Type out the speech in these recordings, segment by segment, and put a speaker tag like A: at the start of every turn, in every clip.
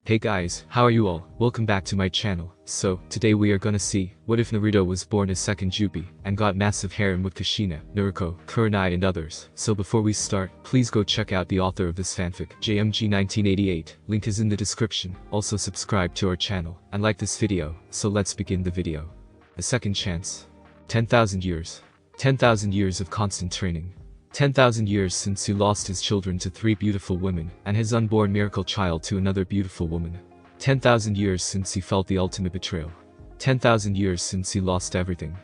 A: Hey guys, how are you all? Welcome back to my channel. So, today we are gonna see, what if Naruto was born as second Juubi, and got massive harem with Kushina, Naruko, Kurenai and others. So before we start, please go check out the author of this fanfic, JMG1988, link is in the description. Also subscribe to our channel, and like this video. So let's begin the video. The second chance. 10,000 years. 10,000 years of constant training. 10,000 years since he lost his children to 3 beautiful women, and his unborn miracle child to another beautiful woman. 10,000 years since he felt the ultimate betrayal. 10,000 years since he lost everything.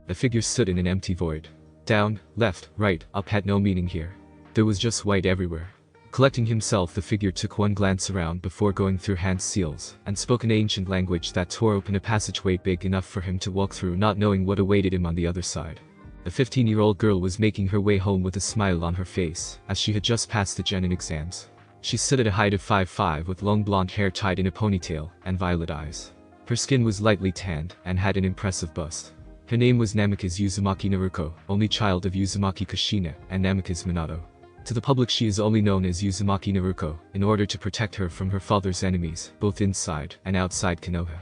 A: The figure stood in an empty void. Down, left, right, up had no meaning here. There was just white everywhere. Collecting himself, the figure took one glance around before going through hand seals, and spoke an ancient language that tore open a passageway big enough for him to walk through, not knowing what awaited him on the other side. The 15-year-old girl was making her way home with a smile on her face, as she had just passed the genin exams. She stood at a height of 5'5" with long blonde hair tied in a ponytail, and violet eyes. Her skin was lightly tanned, and had an impressive bust. Her name was Namikaze Uzumaki Naruko, only child of Uzumaki Kushina, and Namikaze Minato. To the public she is only known as Uzumaki Naruko, in order to protect her from her father's enemies, both inside and outside Konoha.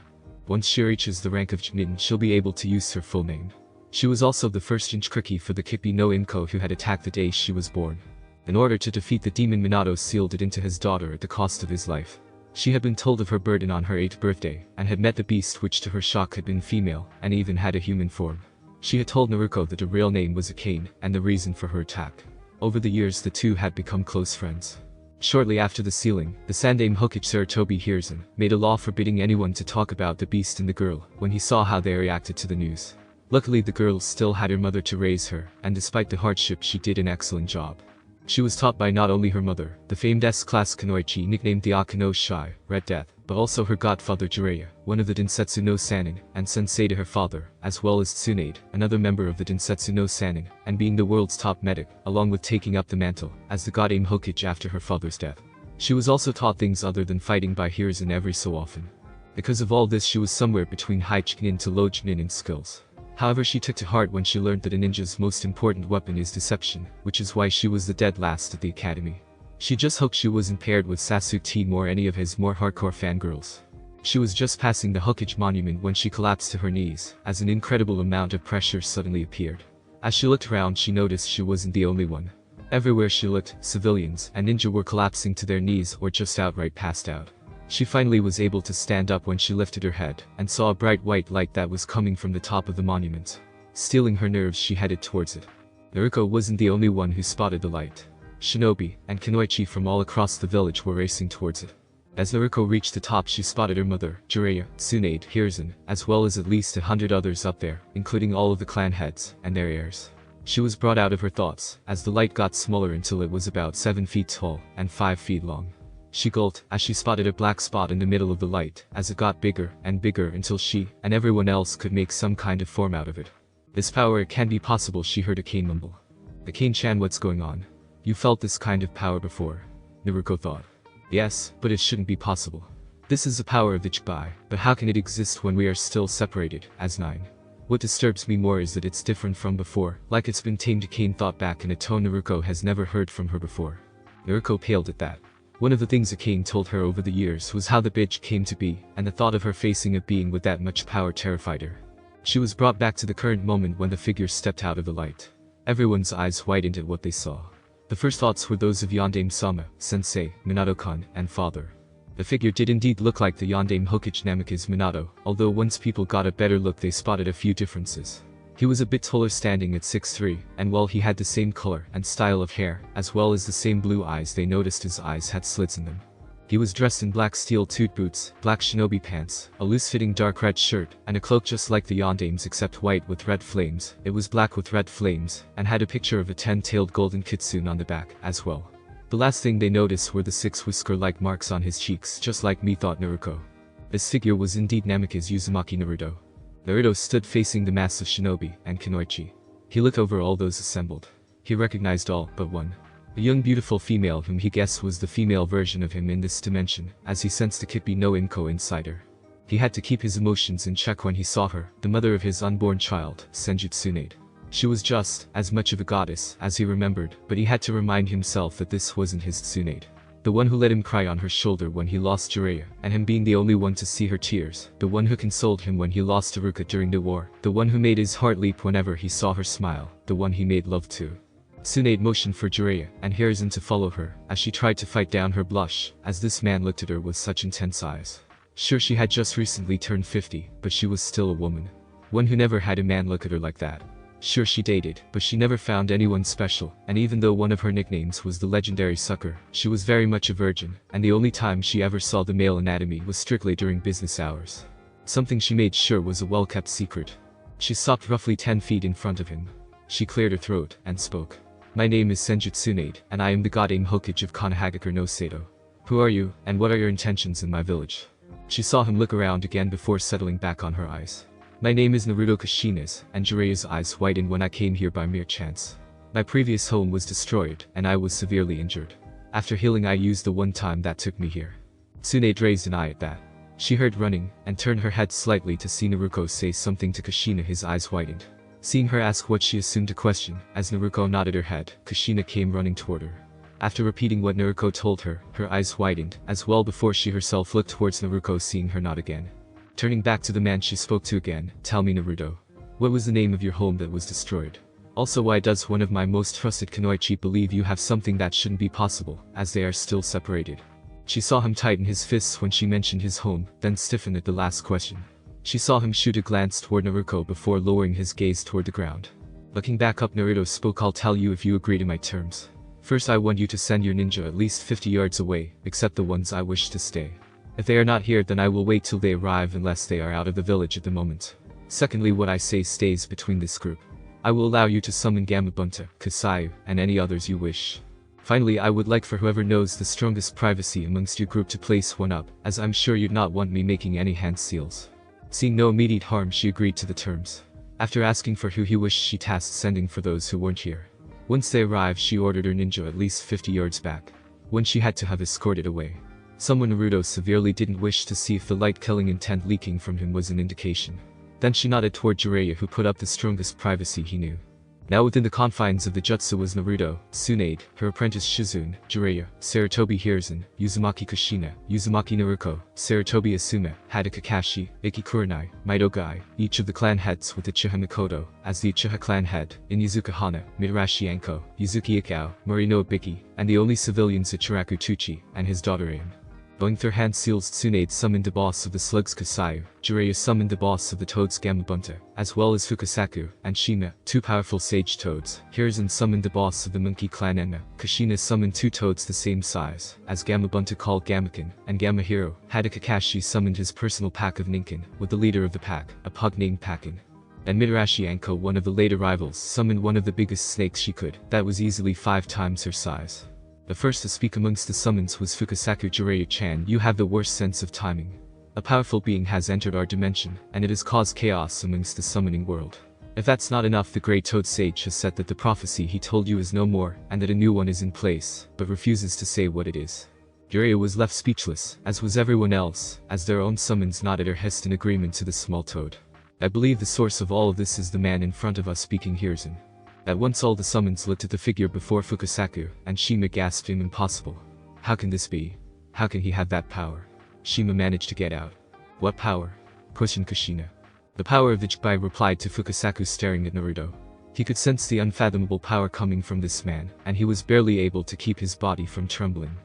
A: Once she reaches the rank of genin, she'll be able to use her full name. She was also the first Jinchuriki for the Kippi no Inko who had attacked the day she was born. In order to defeat the demon, Minato sealed it into his daughter at the cost of his life. She had been told of her burden on her 8th birthday, and had met the beast which to her shock had been female, and even had a human form. She had told Naruko that her real name was Akane, and the reason for her attack. Over the years the two had become close friends. Shortly after the sealing, the Sandaime Hokage Sarutobi Hiruzen made a law forbidding anyone to talk about the beast and the girl, when he saw how they reacted to the news. Luckily the girl still had her mother to raise her, and despite the hardship she did an excellent job. She was taught by not only her mother, the famed S-class Kunoichi nicknamed the Akano Shai, Red Death, but also her godfather Jiraiya, one of the Densetsu no Sannin, and sensei to her father, as well as Tsunade, another member of the Densetsu no Sannin, and being the world's top medic, along with taking up the mantle, as the Godame Hokage after her father's death. She was also taught things other than fighting by Hiruzen every so often. Because of all this she was somewhere between high genin to low genin in skills. However, she took to heart when she learned that a ninja's most important weapon is deception, which is why she was the dead last at the academy. She just hoped she wasn't paired with Sasuke or any of his more hardcore fangirls. She was just passing the Hokage monument when she collapsed to her knees, as an incredible amount of pressure suddenly appeared. As she looked around she noticed she wasn't the only one. Everywhere she looked, civilians and ninja were collapsing to their knees or just outright passed out. She finally was able to stand up when she lifted her head, and saw a bright white light that was coming from the top of the monument. Stealing her nerves she headed towards it. Naruko wasn't the only one who spotted the light. Shinobi and Kunoichi from all across the village were racing towards it. As Naruko reached the top she spotted her mother, Jiraiya, Tsunade, Hiruzen, as well as at least 100 others up there, including all of the clan heads and their heirs. She was brought out of her thoughts, as the light got smaller until it was about 7 feet tall and 5 feet long. She gulped as she spotted a black spot in the middle of the light, as it got bigger and bigger until she and everyone else could make some kind of form out of it. This power, it can be possible, she heard Akane mumble. Akane-chan, what's going on? You felt this kind of power before? Naruko thought. Yes, but it shouldn't be possible. This is the power of the Juubi, but how can it exist when we are still separated, as 9? What disturbs me more is that it's different from before, like it's been tamed. Akane thought back in a tone Naruko has never heard from her before. Naruko paled at that. One of the things Akane told her over the years was how the bitch came to be, and the thought of her facing a being with that much power terrified her. She was brought back to the current moment when the figure stepped out of the light. Everyone's eyes widened at what they saw. The first thoughts were those of Yondaime-sama, sensei, Minato-kun, and father. The figure did indeed look like the Yondaime Hokage Namikaze Minato, although once people got a better look they spotted a few differences. He was a bit taller, standing at 6'3", and while he had the same color and style of hair, as well as the same blue eyes, they noticed his eyes had slits in them. He was dressed in black steel-toed boots, black shinobi pants, a loose-fitting dark red shirt, and a cloak just like the Yondaime's except white with red flames. It was black with red flames, and had a picture of a 10-tailed golden kitsune on the back, as well. The last thing they noticed were the 6 whisker-like marks on his cheeks, just like me, thought Naruko. This figure was indeed Namikaze Uzumaki Naruto. Naruto stood facing the mass of shinobi and Kunoichi. He looked over all those assembled. He recognized all but one. A young beautiful female whom he guessed was the female version of him in this dimension, as he sensed the Kippi no Inko inside her. He had to keep his emotions in check when he saw her, the mother of his unborn child, Senju Tsunade. She was just as much of a goddess as he remembered, but he had to remind himself that this wasn't his Tsunade. The one who let him cry on her shoulder when he lost Jiraiya, and him being the only one to see her tears. The one who consoled him when he lost Naruto during the war. The one who made his heart leap whenever he saw her smile. The one he made love to. Tsunade motioned for Jiraiya and Hiruzen to follow her, as she tried to fight down her blush, as this man looked at her with such intense eyes. Sure, she had just recently turned 50, but she was still a woman. One who never had a man look at her like that. Sure, she dated, but she never found anyone special, and even though one of her nicknames was the legendary sucker, she was very much a virgin, and the only time she ever saw the male anatomy was strictly during business hours. Something she made sure was a well-kept secret. She stopped roughly 10 feet in front of him. She cleared her throat and spoke. My name is Senju Tsunade, and I am the god Aim Hokage of Konohagakure no Sato. Who are you, and what are your intentions in my village? She saw him look around again before settling back on her eyes. My name is Naruto Kushina's, and Jiraiya's eyes widened when I came here by mere chance. My previous home was destroyed, and I was severely injured. After healing I used the one time that took me here. Tsunade raised an eye at that. She heard running, and turned her head slightly to see Naruko say something to Kushina. His eyes widened. Seeing her ask what she assumed a question, as Naruko nodded her head, Kushina came running toward her. After repeating what Naruko told her, her eyes widened, as well before she herself looked towards Naruko, seeing her nod again. Turning back to the man she spoke to again, tell me Naruto. What was the name of your home that was destroyed? Also, why does one of my most trusted kunoichi believe you have something that shouldn't be possible, as they are still separated? She saw him tighten his fists when she mentioned his home, then stiffen at the last question. She saw him shoot a glance toward Naruko before lowering his gaze toward the ground. Looking back up, Naruto spoke. I'll tell you if you agree to my terms. First, I want you to send your ninja at least 50 yards away, except the ones I wish to stay. If they are not here, then I will wait till they arrive unless they are out of the village at the moment. Secondly, what I say stays between this group. I will allow you to summon Gamabunta, Kasayu, and any others you wish. Finally, I would like for whoever knows the strongest privacy amongst your group to place one up, as I'm sure you'd not want me making any hand seals. Seeing no immediate harm, she agreed to the terms. After asking for who he wished, she tasked sending for those who weren't here. Once they arrived, she ordered her ninja at least 50 yards back, when she had to have escorted away. Someone Naruto severely didn't wish to see if the light-killing intent leaking from him was an indication. Then she nodded toward Jiraiya, who put up the strongest privacy he knew. Now within the confines of the jutsu was Naruto, Tsunade, her apprentice Shizune, Jiraiya, Sarutobi Hiruzen, Uzumaki Kushina, Uzumaki Naruko, Sarutobi Asuma, Hada Kakashi, Iki Kurenai, Maidogai, each of the clan heads with Uchiha Mikoto, as the Uchiha clan head, Inyazuka Hana, Mitarashi Anko, Yuzuki Ikao, Morino Ibiki, and the only civilians Ichiraku Tuchi, and his daughter Aim. Going through hand seals, Tsunade summoned the boss of the slugs Kasayu, Jiraiya summoned the boss of the toads Gamabunta, as well as Fukasaku, and Shima, two powerful sage toads. Hiruzen summoned the boss of the monkey clan Enma, Kushina summoned two toads the same size, as Gamabunta called Gamakin, and Gamahiro. Hada Kakashi summoned his personal pack of Ninkin, with the leader of the pack, a pug named Pakin. And Mitarashi Anko, one of the late arrivals, summoned one of the biggest snakes she could, that was easily 5 times her size. The first to speak amongst the summons was Fukasaku. Jiraiya-chan, you have the worst sense of timing. A powerful being has entered our dimension, and it has caused chaos amongst the summoning world. If that's not enough, the Great Toad Sage has said that the prophecy he told you is no more, and that a new one is in place, but refuses to say what it is. Jiraiya was left speechless, as was everyone else, as their own summons nodded or hissed in agreement to the small toad. I believe the source of all of this is the man in front of us speaking, Hiruzen. At once all the summons looked at the figure before Fukasaku, and Shima gasped, impossible. How can this be? How can he have that power? Shima managed to get out. What power? Questioned Kushina. The power of the Juubi, replied to Fukasaku, staring at Naruto. He could sense the unfathomable power coming from this man, and he was barely able to keep his body from trembling.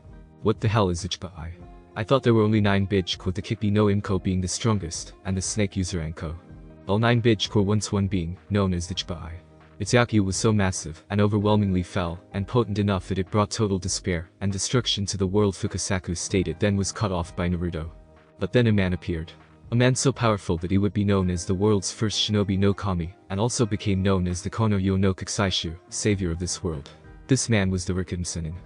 A: What the hell is the Juubi? I thought there were only 9 Bijk, with the Kikbi no Imko being the strongest, and the snake user Anko. All 9 Bijk were once one being, known as the Juubi. Its Akio was so massive, and overwhelmingly fell, and potent enough that it brought total despair and destruction to the world, Fukasaku stated, then was cut off by Naruto. But then a man appeared. A man so powerful that he would be known as the world's first shinobi no kami, and also became known as the Kono Yo no Kusaishu, savior of this world. This man was the Rikiden Sennin.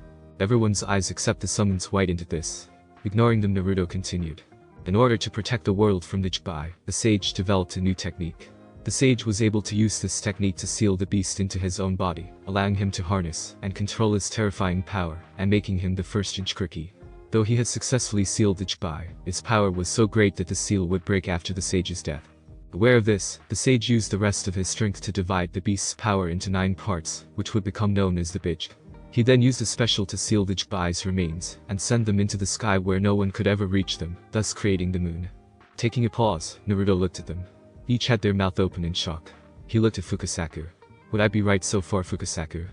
A: Everyone's eyes except the summons widened at this. Ignoring them, Naruto continued. In order to protect the world from the Juubi, the sage developed a new technique. The sage was able to use this technique to seal the beast into his own body, allowing him to harness and control his terrifying power, and making him the first Jinchuriki. Though he had successfully sealed the Juubi, its power was so great that the seal would break after the sage's death. Aware of this, the sage used the rest of his strength to divide the beast's power into 9 parts, which would become known as the Bijk. He then used a special to seal the Jubai's remains and send them into the sky where no one could ever reach them, thus creating the moon. Taking a pause, Naruto looked at them. Each had their mouth open in shock. He looked at Fukasaku. Would I be right so far, Fukasaku?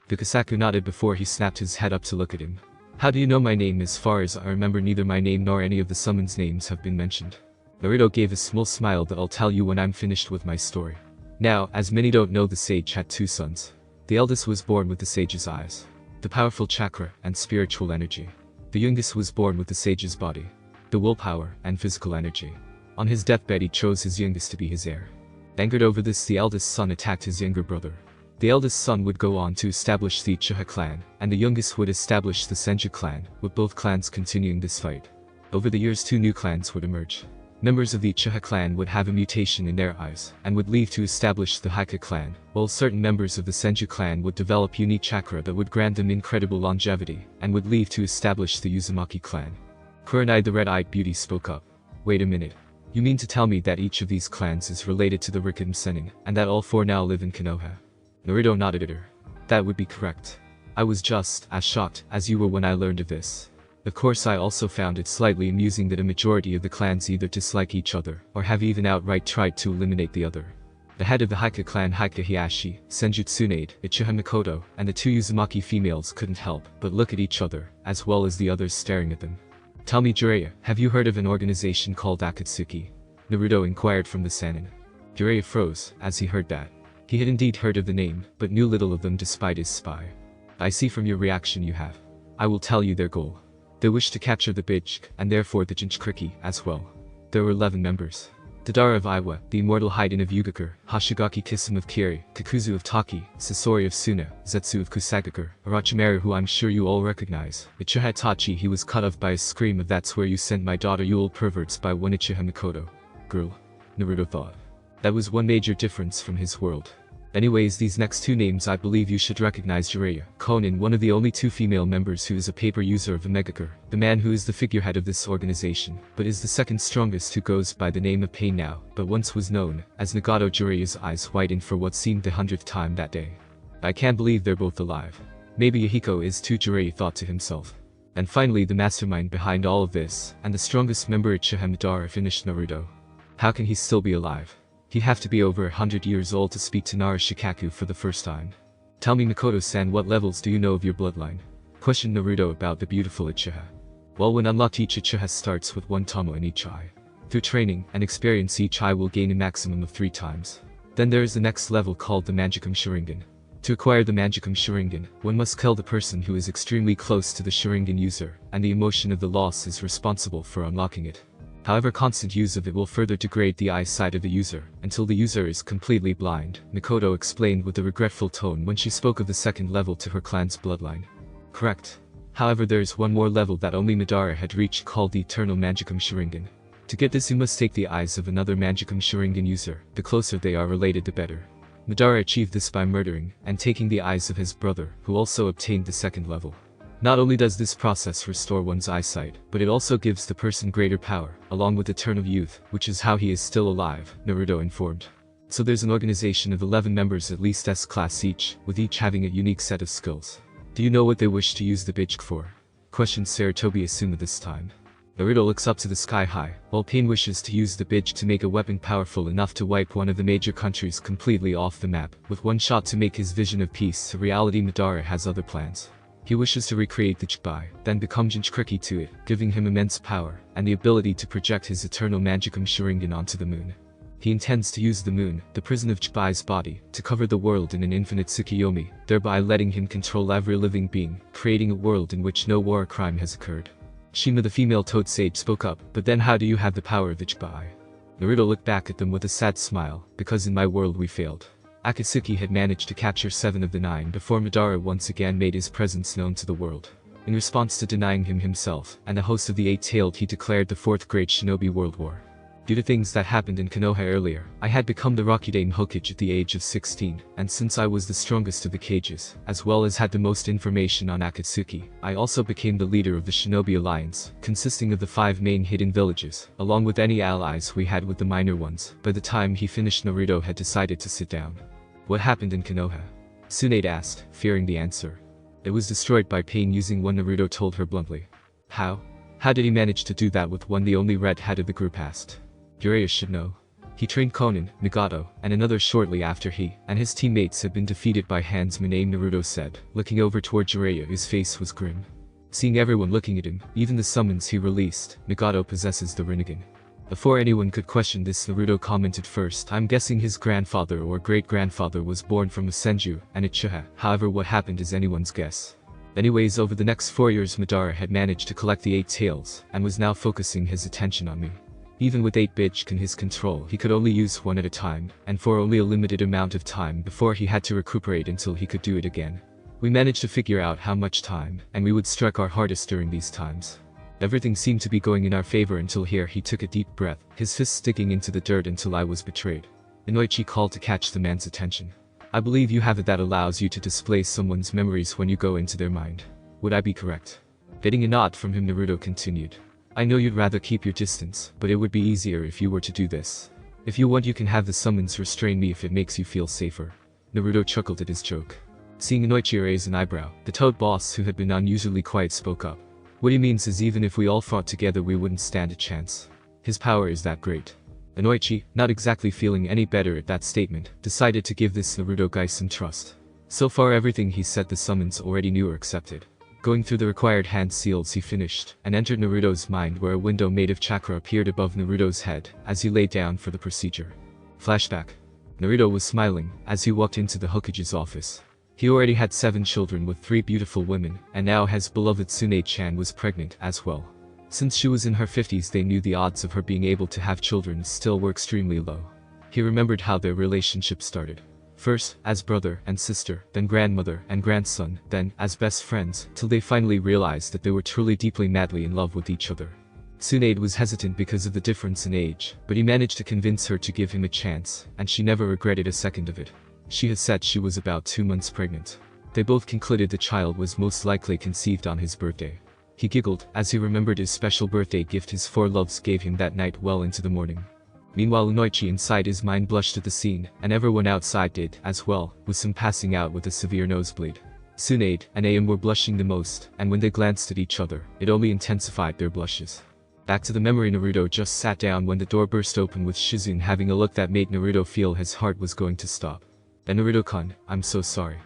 A: Fukasaku nodded before he snapped his head up to look at him. How do you know my name? As far as I remember, neither my name nor any of the summons names have been mentioned. Naruto gave a small smile that I'll tell you when I'm finished with my story. Now, as many don't know, the sage had two sons. The eldest was born with the sage's eyes, the powerful chakra and spiritual energy. The youngest was born with the sage's body, the willpower and physical energy. On his deathbed he chose his youngest to be his heir. Angered over this, the eldest son attacked his younger brother. The eldest son would go on to establish the Uchiha clan, and the youngest would establish the Senju clan, with both clans continuing this fight. Over the years, two new clans would emerge. Members of the Uchiha clan would have a mutation in their eyes, and would leave to establish the Hika clan, while certain members of the Senju clan would develop unique chakra that would grant them incredible longevity, and would leave to establish the Uzumaki clan. Kurenai, the red-eyed beauty, spoke up. Wait a minute. You mean to tell me that each of these clans is related to the Rikiden Sennin, and that all four now live in Konoha? Naruto nodded at her. That would be correct. I was just as shocked as you were when I learned of this. Of course, I also found it slightly amusing that a majority of the clans either dislike each other, or have even outright tried to eliminate the other. The head of the Hika clan, Hika Hiyashi, Senju Tsunade, Uchiha Mikoto, and the two Uzumaki females couldn't help but look at each other, as well as the others staring at them. Tell me, Jiraiya, have you heard of an organization called Akatsuki? Naruto inquired from the Sannin. Jiraiya froze as he heard that. He had indeed heard of the name, but knew little of them despite his spy. I see from your reaction you have. I will tell you their goal. They wish to capture the Bijk, and therefore the Jinchuriki as well. There were 11 members. Deidara of Iwa, the immortal Haiden of Yugakure, Hoshigaki Kisame of Kiri, Kakuzu of Taki, Sasori of Suna, Zetsu of Kusagakure, Orochimaru, who I'm sure you all recognize. Uchiha Itachi, he was cut off by a scream of "That's where you sent my daughter, you old perverts," by one Uchiha Mikoto. Girl, Naruto thought. That was one major difference from his world. Anyways, these next two names I believe you should recognize. Jiraiya, Konin, one of the only two female members who is a paper user of Omegakure, the man who is the figurehead of this organization, but is the second strongest, who goes by the name of Pain now, but once was known as Nagato. Jiraiya's eyes widened for what seemed the 100th time that day. I can't believe they're both alive. Maybe Yahiko is too, Jiraiya thought to himself. And finally, the mastermind behind all of this, and the strongest member, Uchiha Madara, finished Naruto. How can he still be alive? He'd have to be over 100 years old to speak to Narushikaku for the first time. Tell me, Mikoto-san, what levels do you know of your bloodline? Questioned Naruto about the beautiful Uchiha. Well, when unlocked, each Uchiha starts with one Tomo in each eye. Through training and experience, each eye will gain a maximum of 3 times. Then there is the next level called the Manjikum Sharingan. To acquire the Manjikum Sharingan, one must kill the person who is extremely close to the Sharingan user, and the emotion of the loss is responsible for unlocking it. However, constant use of it will further degrade the eyesight of the user, until the user is completely blind, Mikoto explained with a regretful tone when she spoke of the second level to her clan's bloodline. Correct. However, there is one more level that only Madara had reached, called the Eternal Manjikum Sharingan. To get this, you must take the eyes of another Manjikum Sharingan user. The closer they are related, the better. Madara achieved this by murdering and taking the eyes of his brother, who also obtained the second level. Not only does this process restore one's eyesight, but it also gives the person greater power, along with eternal youth, which is how he is still alive, Naruto informed. So there's an organization of 11 members, at least S-class each, with each having a unique set of skills. Do you know what they wish to use the Bijk for? Questioned Sarutobi Asuma this time. Naruto looks up to the sky high, while Pain wishes to use the Bijk to make a weapon powerful enough to wipe one of the major countries completely off the map, with one shot to make his vision of peace a reality. Madara has other plans. He wishes to recreate the Juubi, then become Jinchuriki to it, giving him immense power, and the ability to project his eternal Manjikum Sharingan onto the moon. He intends to use the moon, the prison of Juubi's body, to cover the world in an infinite Tsukuyomi, thereby letting him control every living being, creating a world in which no war or crime has occurred. Shima, the female toad sage, spoke up, but then how do you have the power of the Juubi? Naruto looked back at them with a sad smile, because in my world we failed. Akatsuki had managed to capture 7 of the 9 before Madara once again made his presence known to the world. In response to denying him himself and the host of the Eight-Tailed, he declared the 4th Great Shinobi World War. Due to things that happened in Konoha earlier, I had become the Rakudame Hokage at the age of 16, and since I was the strongest of the Kages, as well as had the most information on Akatsuki, I also became the leader of the Shinobi Alliance, consisting of the 5 main hidden villages, along with any allies we had with the minor ones. By the time he finished, Naruto had decided to sit down. What happened in Konoha? Tsunade asked, fearing the answer. It was destroyed by pain using one, Naruto told her bluntly. How? How did he manage to do that with one? The only redhead of the group asked. Jiraiya should know. He trained Konan, Nagato, and another shortly after he and his teammates had been defeated by handsman named Naruto said, looking over toward Jiraiya. His face was grim. Seeing everyone looking at him, even the summons he released, Nagato possesses the Rinnegan. Before anyone could question this, Naruto commented first, I'm guessing his grandfather or great-grandfather was born from a Senju and a Uchiha. However, what happened is anyone's guess. Anyways, over the next 4 years Madara had managed to collect the 8 tails, and was now focusing his attention on me. Even with 8 bitch in his control, he could only use one at a time, and for only a limited amount of time before he had to recuperate until he could do it again. We managed to figure out how much time, and we would strike our hardest during these times. Everything seemed to be going in our favor until here he took a deep breath, his fist sticking into the dirt until I was betrayed. Inoichi called to catch the man's attention. I believe you have it that allows you to display someone's memories when you go into their mind. Would I be correct? Getting a nod from him, Naruto continued. I know you'd rather keep your distance, but it would be easier if you were to do this. If you want, you can have the summons restrain me if it makes you feel safer. Naruto chuckled at his joke. Seeing Inoichi raise an eyebrow, the Toad boss, who had been unusually quiet, spoke up. What he means is even if we all fought together we wouldn't stand a chance. His power is that great. Inoichi, not exactly feeling any better at that statement, decided to give this Naruto guy some trust. So far everything he said the summons already knew or accepted. Going through the required hand seals he finished, and entered Naruto's mind where a window made of chakra appeared above Naruto's head, as he lay down for the procedure. Flashback. Naruto was smiling, as he walked into the Hokage's office. He already had 7 children with 3 beautiful women, and now his beloved Tsunade-chan was pregnant as well. Since she was in her 50s they knew the odds of her being able to have children still were extremely low. He remembered how their relationship started. First, as brother and sister, then grandmother and grandson, then, as best friends, till they finally realized that they were truly deeply madly in love with each other. Tsunade was hesitant because of the difference in age, but he managed to convince her to give him a chance, and she never regretted a second of it. She had said she was about 2 months pregnant. They both concluded the child was most likely conceived on his birthday. He giggled as he remembered his special birthday gift his 4 loves gave him that night well into the morning. Meanwhile, Inoichi inside his mind blushed at the scene, and everyone outside did as well, with some passing out with a severe nosebleed. Tsunade and Ayam were blushing the most, and when they glanced at each other, it only intensified their blushes. Back to the memory. Naruto just sat down when the door burst open with Shizune having a look that made Naruto feel his heart was going to stop. Then Naruto-kun, I'm so sorry.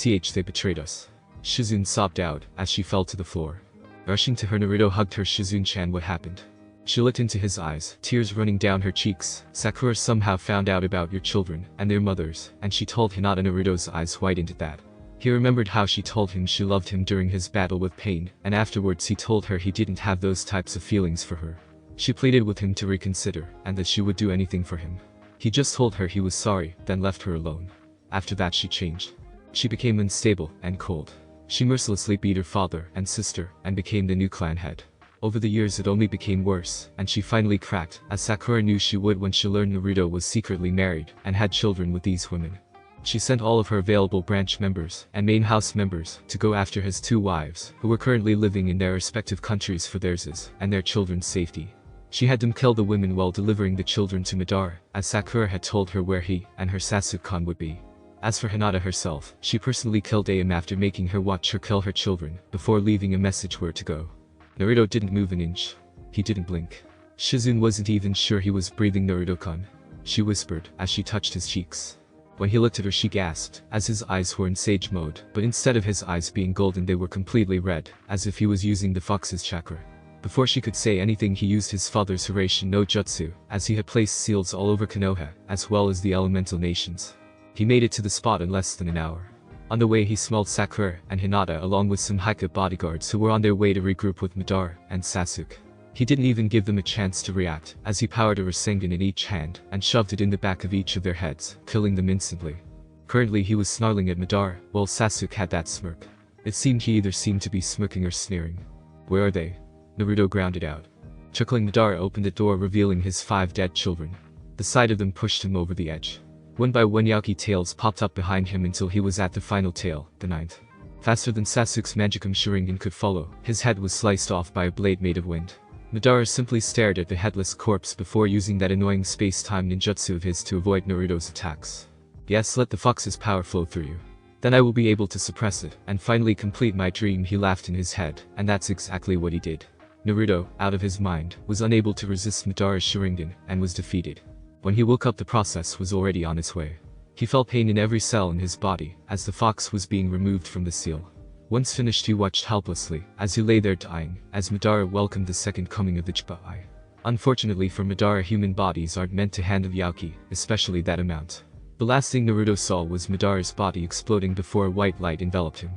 A: They betrayed us. Shizune sobbed out as she fell to the floor. Rushing to her, Naruto hugged her. Shizune-chan, what happened? She looked into his eyes, tears running down her cheeks. Sakura somehow found out about your children and their mothers, and she told Hinata. Naruto's eyes widened at that. He remembered how she told him she loved him during his battle with pain, and afterwards he told her he didn't have those types of feelings for her. She pleaded with him to reconsider, and that she would do anything for him. He just told her he was sorry, then left her alone. After that she changed. She became unstable and cold. She mercilessly beat her father and sister, and became the new clan head. Over the years it only became worse, and she finally cracked, as Sakura knew she would when she learned Naruto was secretly married, and had children with these women. She sent all of her available branch members, and main house members, to go after his 2 wives, who were currently living in their respective countries for theirs and their children's safety. She had them kill the women while delivering the children to Madara, as Sakura had told her where he and her Sasuke-kun would be. As for Hinata herself, she personally killed Ayam after making her watch her kill her children, before leaving a message where to go. Naruto didn't move an inch. He didn't blink. Shizune wasn't even sure he was breathing. Naruto-kun, she whispered, as she touched his cheeks. When he looked at her she gasped, as his eyes were in sage mode, but instead of his eyes being golden they were completely red, as if he was using the fox's chakra. Before she could say anything he used his father's Hiraishin no Jutsu, as he had placed seals all over Konoha, as well as the elemental nations. He made it to the spot in less than an hour. On the way he smelled Sakura and Hinata along with some Hika bodyguards who were on their way to regroup with Madara and Sasuke. He didn't even give them a chance to react, as he powered a Rasengan in each hand and shoved it in the back of each of their heads, killing them instantly. Currently he was snarling at Madara, while Sasuke had that smirk. It seemed he either seemed to be smirking or sneering. Where are they? Naruto grounded out. Chuckling, Madara opened the door revealing his 5 dead children. The sight of them pushed him over the edge. One by one Yauki tails popped up behind him until he was at the final tail, the 9th. Faster than Sasuke's Magicum Sharingan could follow, his head was sliced off by a blade made of wind. Madara simply stared at the headless corpse before using that annoying space-time ninjutsu of his to avoid Naruto's attacks. Yes, let the fox's power flow through you. Then I will be able to suppress it, and finally complete my dream. He laughed in his head, and that's exactly what he did. Naruto, out of his mind, was unable to resist Madara's Sharingan, and was defeated. When he woke up, the process was already on its way. He felt pain in every cell in his body, as the fox was being removed from the seal. Once finished, he watched helplessly, as he lay there dying, as Madara welcomed the second coming of the Juubi. Unfortunately for Madara, human bodies aren't meant to handle Yauki, especially that amount. The last thing Naruto saw was Madara's body exploding before a white light enveloped him.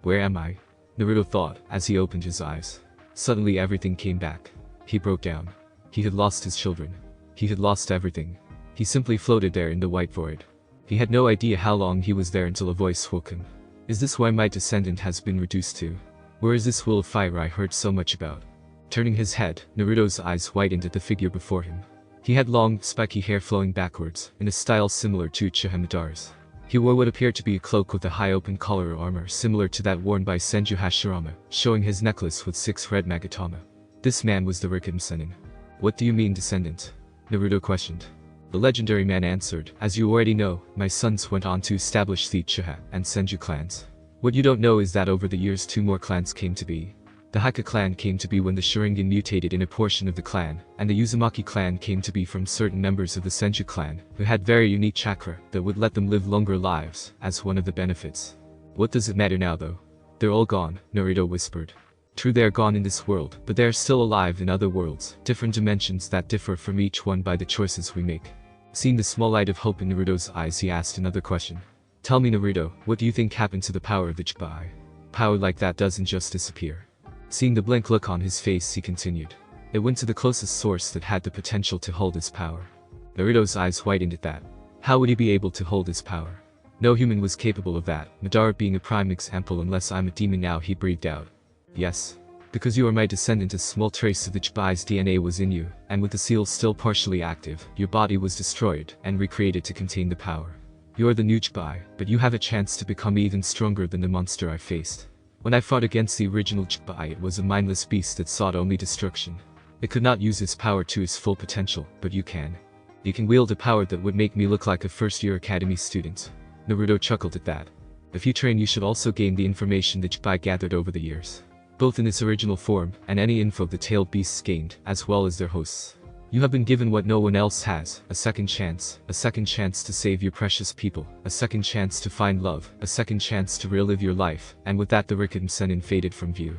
A: Where am I? Naruto thought, as he opened his eyes. Suddenly everything came back. He broke down. He had lost his children. He had lost everything. He simply floated there in the white void. He had no idea how long he was there until a voice woke him. Is this why my descendant has been reduced to? Where is this will of fire I heard so much about? Turning his head, Naruto's eyes widened at the figure before him. He had long, spiky hair flowing backwards, in a style similar to Uchiha Madara's. He wore what appeared to be a cloak with a high open collar or armor similar to that worn by Senju Hashirama, showing his necklace with 6 red magatama. This man was the Rikiden Sennin. What do you mean, descendant? Naruto questioned. The legendary man answered, as you already know, my sons went on to establish the Uchiha and Senju clans. What you don't know is that over the years 2 more clans came to be. The Haka clan came to be when the Sharingan mutated in a portion of the clan, and the Uzumaki clan came to be from certain members of the Senju clan, who had very unique chakra that would let them live longer lives, as one of the benefits. What does it matter now though? They're all gone, Naruto whispered. True, they are gone in this world, but they are still alive in other worlds, different dimensions that differ from each one by the choices we make. Seeing the small light of hope in Naruto's eyes, he asked another question. Tell me, Naruto, what do you think happened to the power of the Juubi? Power like that doesn't just disappear. Seeing the blank look on his face, he continued. It went to the closest source that had the potential to hold his power. Naruto's eyes widened at that. How would he be able to hold his power? No human was capable of that, Madara being a prime example. Unless I'm a demon now, he breathed out. Yes. Because you are my descendant, a small trace of the Juubi's DNA was in you, and with the seal still partially active, your body was destroyed and recreated to contain the power. You are the new Juubi, but you have a chance to become even stronger than the monster I faced. When I fought against the original Juubi, it was a mindless beast that sought only destruction. It could not use its power to its full potential, but you can. You can wield a power that would make me look like a first-year academy student. Naruto chuckled at that. If you train, you should also gain the information that Juubi gathered over the years, both in its original form and any info the tailed beasts gained, as well as their hosts. You have been given what no one else has, a second chance to save your precious people, a second chance to find love, a second chance to relive your life, and with that the Rikiden Sennin faded from view.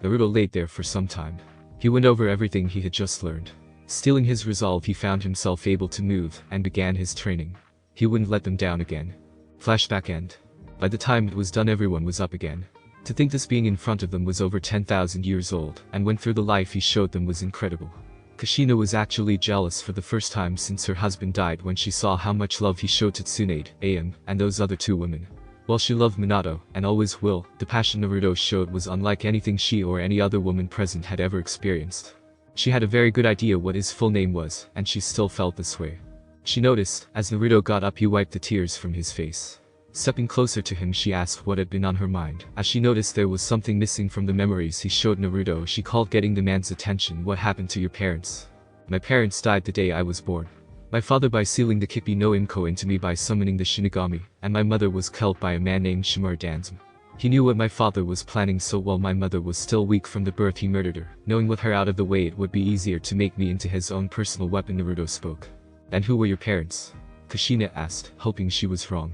A: Naruto laid there for some time. He went over everything he had just learned. Stealing his resolve, he found himself able to move, and began his training. He wouldn't let them down again. Flashback end. By the time it was done, everyone was up again. To think this being in front of them was over 10,000 years old, and went through the life he showed them was incredible. Kushina was actually jealous for the first time since her husband died when she saw how much love he showed to Tsunade, Am, and those other 2 women. While she loved Minato, and always will, the passion Naruto showed was unlike anything she or any other woman present had ever experienced. She had a very good idea what his full name was, and she still felt this way. She noticed, as Naruto got up, he wiped the tears from his face. Stepping closer to him, she asked what had been on her mind. As she noticed there was something missing from the memories he showed Naruto, she called, getting the man's attention. What happened to your parents? My parents died the day I was born. My father by sealing the Kipi no Inko into me by summoning the Shinigami, and my mother was killed by a man named Shimura Danzum. He knew what my father was planning, so while my mother was still weak from the birth, he murdered her. Knowing with her out of the way, it would be easier to make me into his own personal weapon. Naruto spoke. And who were your parents? Kushina asked, hoping she was wrong.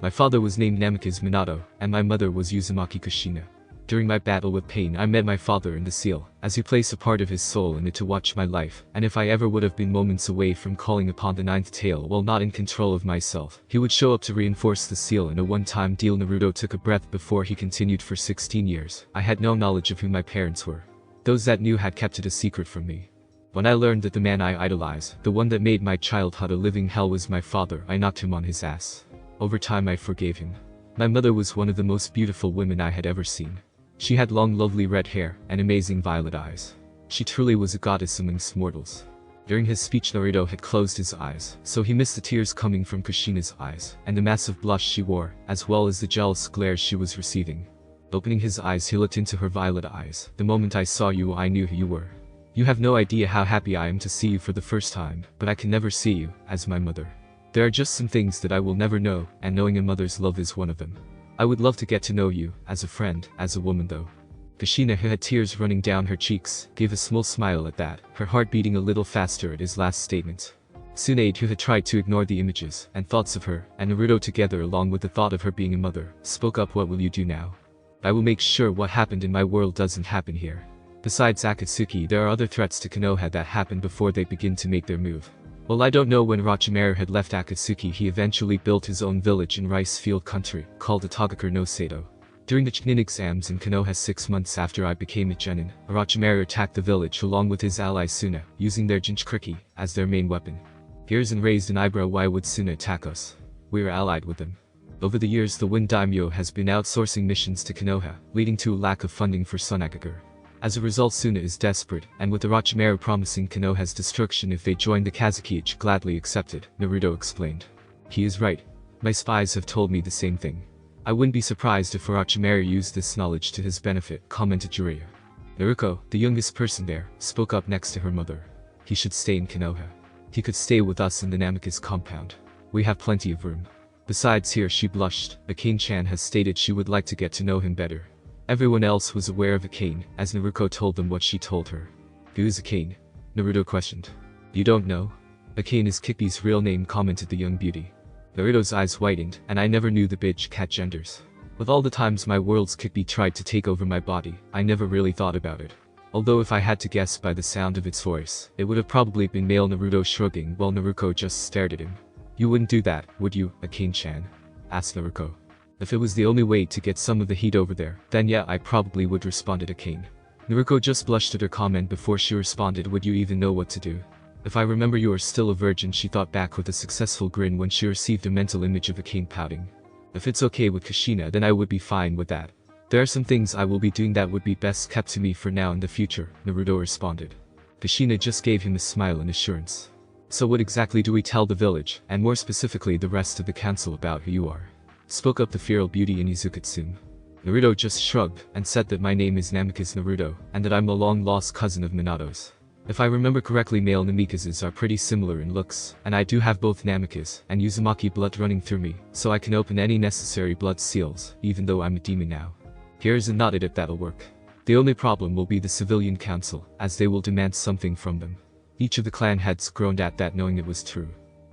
A: My father was named Namikaze Minato, and my mother was Uzumaki Kushina. During my battle with pain, I met my father in the seal, as he placed a part of his soul in it to watch my life, and if I ever would have been moments away from calling upon the 9th tail while not in control of myself, he would show up to reinforce the seal in a one-time deal. Naruto took a breath before he continued. For 16 years, I had no knowledge of who my parents were. Those that knew had kept it a secret from me. When I learned that the man I idolized, the one that made my childhood a living hell, was my father, I knocked him on his ass. Over time I forgave him. My mother was one of the most beautiful women I had ever seen. She had long lovely red hair and amazing violet eyes. She truly was a goddess amongst mortals. During his speech, Naruto had closed his eyes, so he missed the tears coming from Kushina's eyes, and the massive blush she wore, as well as the jealous glare she was receiving. Opening his eyes, he looked into her violet eyes. The moment I saw you, I knew who you were. You have no idea how happy I am to see you for the first time, but I can never see you as my mother. There are just some things that I will never know, and knowing a mother's love is one of them. I would love to get to know you, as a friend, as a woman though. Kushina, who had tears running down her cheeks, gave a small smile at that, her heart beating a little faster at his last statement. Tsunade, who had tried to ignore the images and thoughts of her and Naruto together along with the thought of her being a mother, spoke up. What will you do now? I will make sure what happened in my world doesn't happen here. Besides Akatsuki, there are other threats to Konoha that happen before they begin to make their move. Well, I don't know when Orochimaru had left Akatsuki, he eventually built his own village in rice field country, called Atagakur no Sato. During the genin exams in Konoha 6 months after I became a genin, Orochimaru attacked the village along with his ally Suna, using their Jinchuriki as their main weapon. Hiruzen raised an eyebrow. Why would Suna attack us? We are allied with them. Over the years, the Wind Daimyo has been outsourcing missions to Konoha, leading to a lack of funding for Sunagakur. As a result, Suna is desperate, and with Orochimaru promising Konoha's destruction if they join the Kazuki, gladly accepted, Naruto explained. He is right. My spies have told me the same thing. I wouldn't be surprised if Orochimaru used this knowledge to his benefit, commented Jiraiya. Naruko, the youngest person there, spoke up next to her mother. He should stay in Konoha. He could stay with us in the Namikaze compound. We have plenty of room. Besides, here she blushed, Akane-chan has stated she would like to get to know him better. Everyone else was aware of Akane, as Naruko told them what she told her. Who is Akane? Naruto questioned. You don't know? Akane is Kikbi's real name, commented the young beauty. Naruto's eyes widened, and I never knew the bitch cat genders. With all the times my world's Kikbi tried to take over my body, I never really thought about it. Although if I had to guess by the sound of its voice, it would have probably been male. Naruto shrugging while Naruko just stared at him. You wouldn't do that, would you, Akane-chan? Asked Naruko. If it was the only way to get some of the heat over there, then yeah, I probably would, responded Akane. Naruko just blushed at her comment before she responded. Would you even know what to do? If I remember, you are still a virgin, she thought back with a successful grin when she received a mental image of Akane pouting. If it's okay with Kushina, then I would be fine with that. There are some things I will be doing that would be best kept to me for now and the future, Naruto responded. Kushina just gave him a smile and assurance. So what exactly do we tell the village, and more specifically the rest of the council, about who you are? Spoke up the feral beauty Inizukatsume. Naruto just shrugged and said that my name is Namikaze Naruto, and that I'm a long-lost cousin of Minato's. If I remember correctly, male Namikazes are pretty similar in looks, and I do have both Namikaze and Uzumaki blood running through me, so I can open any necessary blood seals, even though I'm a demon now. Hiruzen nodded. If that'll work. The only problem will be the civilian council, as they will demand something from them. Each of the clan heads groaned at that, knowing it was true.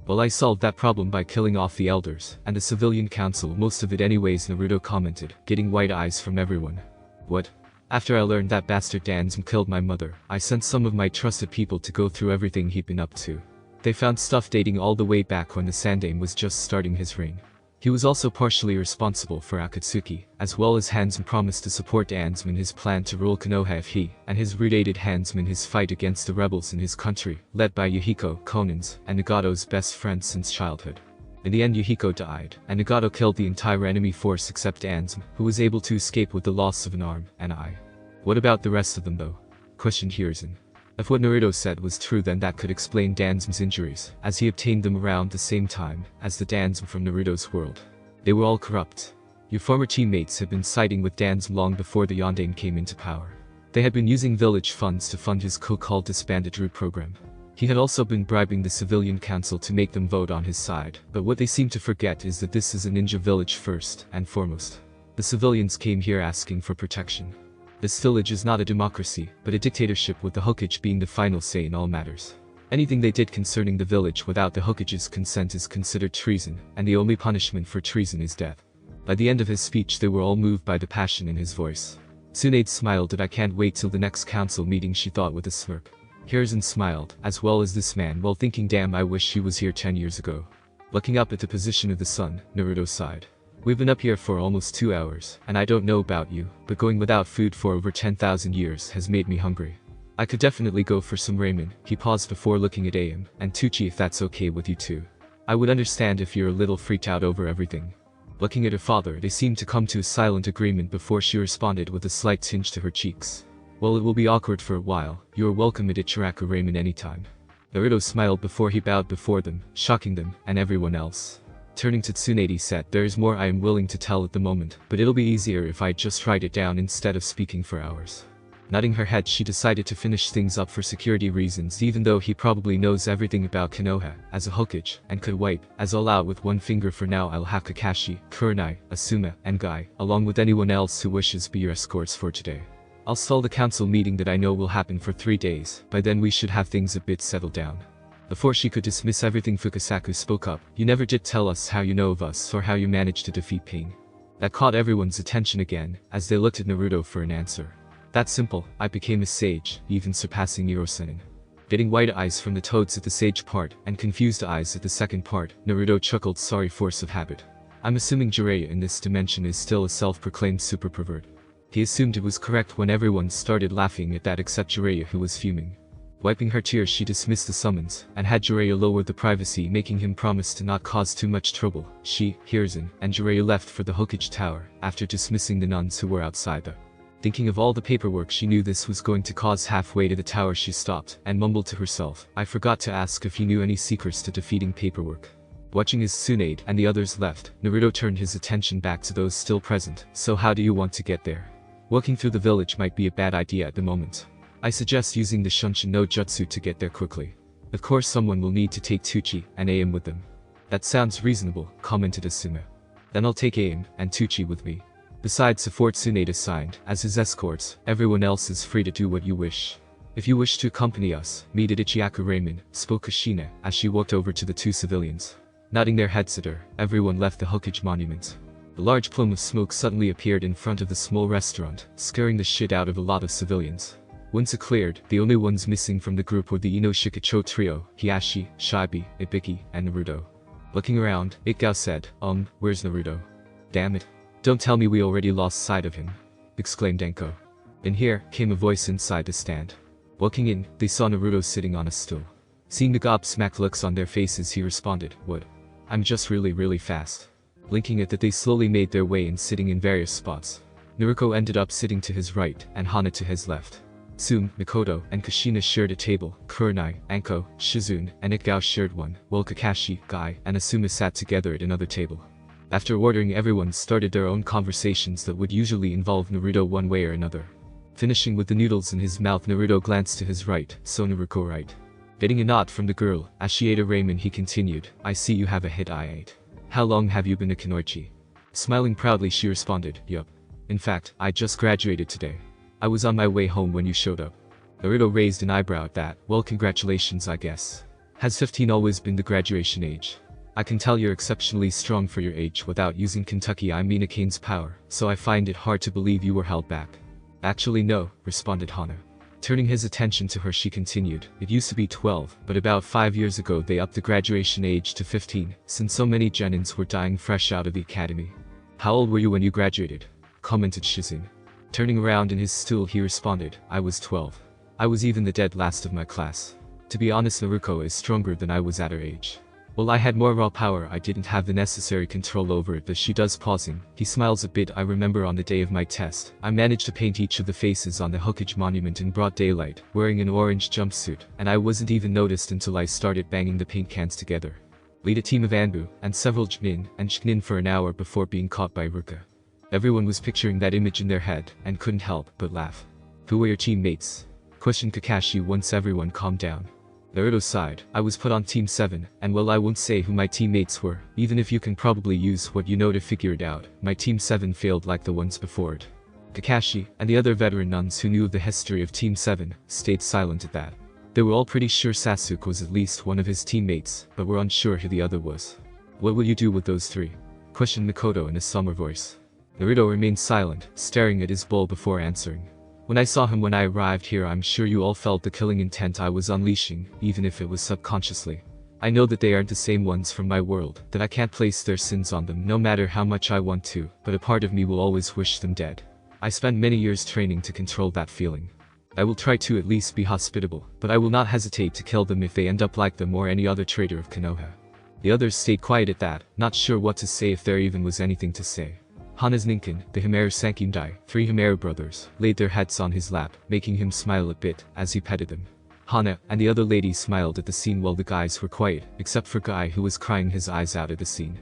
A: Well, I solved that problem by killing off the elders, and the civilian council, most of it anyways, Naruto commented, getting white eyes from everyone. What? After I learned that bastard Danzum killed my mother, I sent some of my trusted people to go through everything he'd been up to. They found stuff dating all the way back when the Sandame was just starting his reign. He was also partially responsible for Akatsuki, as well as Handsome promised to support Danzum in his plan to rule Konoha if he and his root aided Handsome in his fight against the rebels in his country, led by Yuhiko, Konan's, and Nagato's best friend since childhood. In the end, Yuhiko died, and Nagato killed the entire enemy force except Danzum, who was able to escape with the loss of an arm and eye. What about the rest of them though? Questioned Hiruzen. If what Naruto said was true, then that could explain Danzum's injuries, as he obtained them around the same time as the Danzum from Naruto's world. They were all corrupt. Your former teammates had been siding with Danzum long before the Yondaime came into power. They had been using village funds to fund his so-called disbanded root program. He had also been bribing the civilian council to make them vote on his side, but what they seem to forget is that this is a ninja village first and foremost. The civilians came here asking for protection. This village is not a democracy, but a dictatorship, with the Hokage being the final say in all matters. Anything they did concerning the village without the Hokage's consent is considered treason, and the only punishment for treason is death. By the end of his speech, they were all moved by the passion in his voice. Tsunade smiled. That I can't wait till the next council meeting, she thought with a smirk. Hiruzen smiled, as well as this man, while thinking, damn, I wish she was here 10 years ago. Looking up at the position of the sun, Naruto sighed. We've been up here for almost 2 hours, and I don't know about you, but going without food for over 10,000 years has made me hungry. I could definitely go for some ramen. He paused before looking at Aim and Tucci. If that's okay with you too. I would understand if you're a little freaked out over everything. Looking at her father, they seemed to come to a silent agreement before she responded with a slight tinge to her cheeks. Well, it will be awkward for a while. You are welcome at Ichiraku Ramen anytime. Naruto smiled before he bowed before them, shocking them and everyone else. Turning to Tsunade, he said, there is more I am willing to tell at the moment, but it'll be easier if I just write it down instead of speaking for hours. Nodding her head, she decided to finish things up for security reasons, even though he probably knows everything about Konoha as a Hokage and could wipe as all out with one finger. For now I'll have Kakashi, Kurenai, Asuma, and Guy, along with anyone else who wishes, be your escorts for today. I'll stall the council meeting that I know will happen for 3 days. By then we should have things a bit settled down. Before she could dismiss everything, Fukasaku spoke up. You never did tell us how you know of us or how you managed to defeat Pain. That caught everyone's attention again, as they looked at Naruto for an answer. That simple, I became a sage, even surpassing Nirosenin. Getting wide eyes from the toads at the sage part, and confused eyes at the second part, Naruto chuckled. Sorry, force of habit. I'm assuming Jiraiya in this dimension is still a self-proclaimed super pervert. He assumed it was correct when everyone started laughing at that except Jiraiya, who was fuming. Wiping her tears, she dismissed the summons, and had Jiraiya lower the privacy, making him promise to not cause too much trouble. She, Hiruzen, and Jiraiya left for the Hokage Tower, after dismissing the nuns who were outside the. Thinking of all the paperwork she knew this was going to cause. Halfway to the tower she stopped, and mumbled to herself, I forgot to ask if he knew any secrets to defeating paperwork. Watching as Tsunade and the others left, Naruto turned his attention back to those still present. So how do you want to get there? Walking through the village might be a bad idea at the moment. I suggest using the Shunshin no Jutsu to get there quickly. Of course someone will need to take Tuchi and Aim with them. That sounds reasonable, commented Asuma. Then I'll take Aim and Tuchi with me. Besides the 4 Tsunade assigned as his escorts, everyone else is free to do what you wish. If you wish to accompany us, meet at Ichiaku Ramen, spoke Kushina as she walked over to the 2 civilians. Nodding their heads at her, everyone left the Hokage monument. A large plume of smoke suddenly appeared in front of the small restaurant, scaring the shit out of a lot of civilians. Once it cleared, the only ones missing from the group were the Inoshikacho trio, Hiashi, Shibi, Ibiki, and Naruto. Looking around, Itgao said, where's Naruto? Damn it. Don't tell me we already lost sight of him, exclaimed Denko. In here, came a voice inside the stand. Walking in, they saw Naruto sitting on a stool. Seeing the gobsmacked looks on their faces, he responded, what? I'm just really fast. Blinking at that, they slowly made their way in, sitting in various spots. Naruko ended up sitting to his right, and Hana to his left. Soon, Mikoto and Kushina shared a table. Kurenai, Anko, Shizune, and Itgao shared one, while Kakashi, Guy, and Asuma sat together at another table. After ordering, everyone started their own conversations that would usually involve Naruto one way or another. Finishing with the noodles in his mouth, Naruto glanced to his right, so Naruko right. Getting a nod from the girl, as she ate a ramen, he continued, I see you have a hit I ate. How long have you been a Kunoichi? Smiling proudly, she responded, yup. In fact, I just graduated today. I was on my way home when you showed up. Naruto raised an eyebrow at that. Well, congratulations, I guess. Has 15 always been the graduation age? I can tell you're exceptionally strong for your age without using a Kane's power, so I find it hard to believe you were held back. Actually no, responded Hana. Turning his attention to her, she continued, it used to be 12, but about 5 years ago they upped the graduation age to 15, since so many genins were dying fresh out of the academy. How old were you when you graduated? Commented Shizune. Turning around in his stool, he responded, I was 12. I was even the dead last of my class. To be honest, Naruko is stronger than I was at her age. Well, I had more raw power, I didn't have the necessary control over it, but she does. Pausing, he smiles a bit. I remember on the day of my test, I managed to paint each of the faces on the Hokage monument in broad daylight, wearing an orange jumpsuit, and I wasn't even noticed until I started banging the paint cans together. Lead a team of Anbu, and several Genin and Shinin for an hour before being caught by Ruka. Everyone was picturing that image in their head, and couldn't help but laugh. Who were your teammates? Questioned Kakashi once everyone calmed down. Naruto sighed, I was put on Team 7, and well, I won't say who my teammates were, even if you can probably use what you know to figure it out. My Team 7 failed like the ones before it. Kakashi, and the other veteran nuns who knew of the history of Team 7, stayed silent at that. They were all pretty sure Sasuke was at least one of his teammates, but were unsure who the other was. What will you do with those 3? Questioned Mikoto in a summer voice. Naruto remained silent, staring at his bowl before answering. When I saw him when I arrived here, I'm sure you all felt the killing intent I was unleashing, even if it was subconsciously. I know that they aren't the same ones from my world, that I can't place their sins on them no matter how much I want to, but a part of me will always wish them dead. I spent many years training to control that feeling. I will try to at least be hospitable, but I will not hesitate to kill them if they end up like them or any other traitor of Konoha. The others stayed quiet at that, not sure what to say if there even was anything to say. Hana's Ninken, the Himeru Sankimdai, 3 Himeru brothers, laid their heads on his lap, making him smile a bit as he petted them. Hana and the other ladies smiled at the scene while the guys were quiet, except for Guy, who was crying his eyes out at the scene.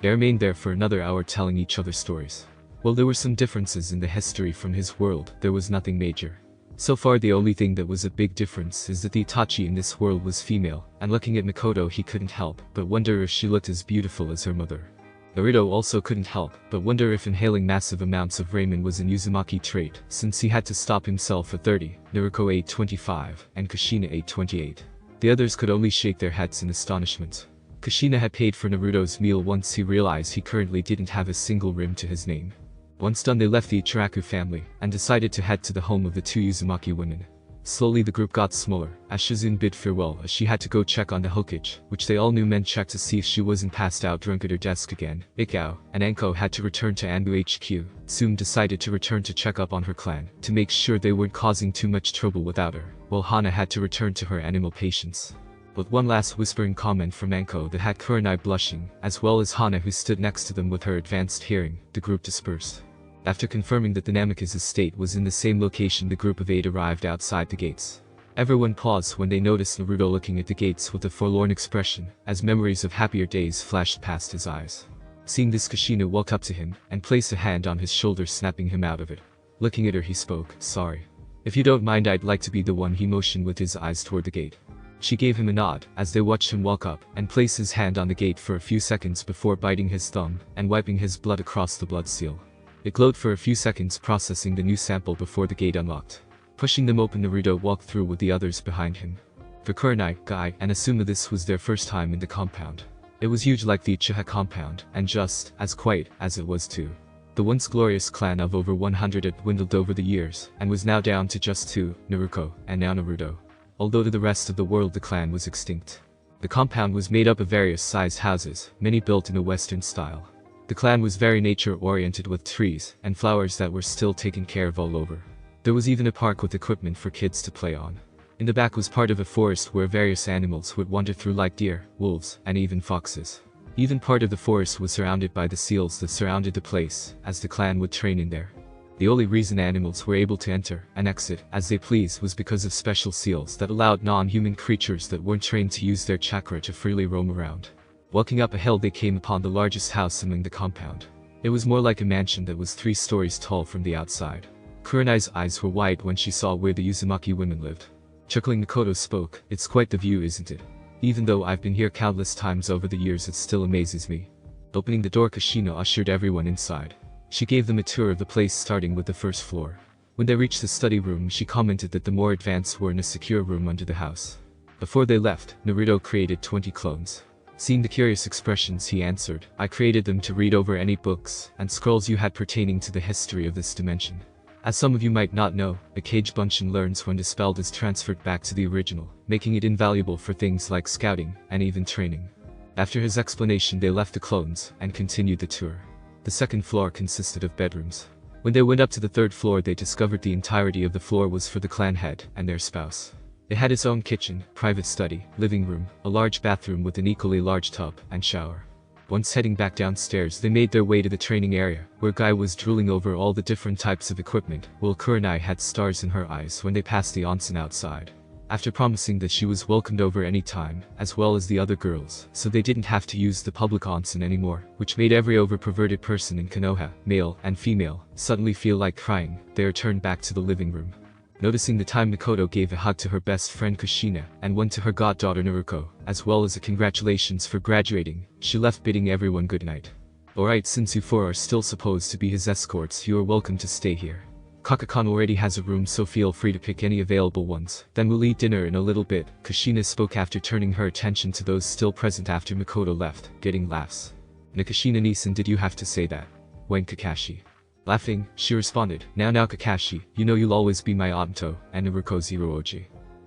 A: They remained there for another hour telling each other stories. While there were some differences in the history from his world, there was nothing major. So far the only thing that was a big difference is that the Itachi in this world was female, and looking at Makoto he couldn't help but wonder if she looked as beautiful as her mother. Naruto also couldn't help but wonder if inhaling massive amounts of ramen was an Uzumaki trait, since he had to stop himself at 30, Naruko ate 25, and Kushina ate 28. The others could only shake their heads in astonishment. Kushina had paid for Naruto's meal once he realized he currently didn't have a single rim to his name. Once done they left the Ichiraku family, and decided to head to the home of the two Uzumaki women. Slowly the group got smaller, as Shizune bid farewell as she had to go check on the Hokage, which they all knew meant check to see if she wasn't passed out drunk at her desk again. Ikao and Anko had to return to Anbu HQ. Tsume decided to return to check up on her clan, to make sure they weren't causing too much trouble without her, while Hana had to return to her animal patients. With one last whispering comment from Anko that had Kurenai blushing, as well as Hana who stood next to them with her advanced hearing, the group dispersed. After confirming that the Namikaze estate was in the same location, the group of 8 arrived outside the gates. Everyone paused when they noticed Naruto looking at the gates with a forlorn expression, as memories of happier days flashed past his eyes. Seeing this, Kushina walked up to him and placed a hand on his shoulder, snapping him out of it. Looking at her he spoke, "Sorry. If you don't mind, I'd like to be the one." He motioned with his eyes toward the gate. She gave him a nod, as they watched him walk up and place his hand on the gate for a few seconds before biting his thumb and wiping his blood across the blood seal. It glowed for a few seconds, processing the new sample before the gate unlocked. Pushing them open, Naruto walked through with the others behind him. For Kurenai, Guy, and Asuma this was their first time in the compound. It was huge like the Uchiha compound, and just as quiet as it was too. The once glorious clan of over 100 had dwindled over the years, and was now down to just 2, Naruko, and now Naruto. Although to the rest of the world the clan was extinct. The compound was made up of various sized houses, many built in a Western style. The clan was very nature-oriented, with trees and flowers that were still taken care of all over. There was even a park with equipment for kids to play on. In the back was part of a forest where various animals would wander through, like deer, wolves, and even foxes. Even part of the forest was surrounded by the seals that surrounded the place, as the clan would train in there. The only reason animals were able to enter and exit as they pleased was because of special seals that allowed non-human creatures that weren't trained to use their chakra to freely roam around. Walking up a hill they came upon the largest house among the compound. It was more like a mansion that was 3 stories tall from the outside. Kurenai's eyes were wide when she saw where the Uzumaki women lived. Chuckling, Makoto spoke, "It's quite the view, isn't it? Even though I've been here countless times over the years, it still amazes me." Opening the door, Kushina ushered everyone inside. She gave them a tour of the place, starting with the first floor. When they reached the study room, she commented that the more advanced were in a secure room under the house. Before they left, Naruto created 20 clones. Seeing the curious expressions, he answered, "I created them to read over any books and scrolls you had pertaining to the history of this dimension. As some of you might not know, a Kage Bunshin learns when dispelled is transferred back to the original, making it invaluable for things like scouting and even training." After his explanation they left the clones and continued the tour. The second floor consisted of bedrooms. When they went up to the third floor they discovered the entirety of the floor was for the clan head and their spouse. It had its own kitchen, private study, living room, a large bathroom with an equally large tub and shower. Once heading back downstairs they made their way to the training area, where Guy was drooling over all the different types of equipment, while Kurenai had stars in her eyes when they passed the onsen outside. After promising that she was welcomed over any time, as well as the other girls, so they didn't have to use the public onsen anymore, which made every over-perverted person in Konoha, male and female, suddenly feel like crying, they returned back to the living room. Noticing the time, Makoto gave a hug to her best friend Kushina and one to her goddaughter Naruko, as well as a congratulations for graduating. She left bidding everyone good night. "Alright, since you 4 are still supposed to be his escorts, you are welcome to stay here. Kakakan already has a room, so feel free to pick any available ones. Then we'll eat dinner in a little bit." Kushina spoke after turning her attention to those still present after Makoto left, getting laughs. "Nakashina-nisan, did you have to say that?" went Kakashi. Laughing, she responded, Now Kakashi, you know you'll always be my Anto, and Naruko Zirooji."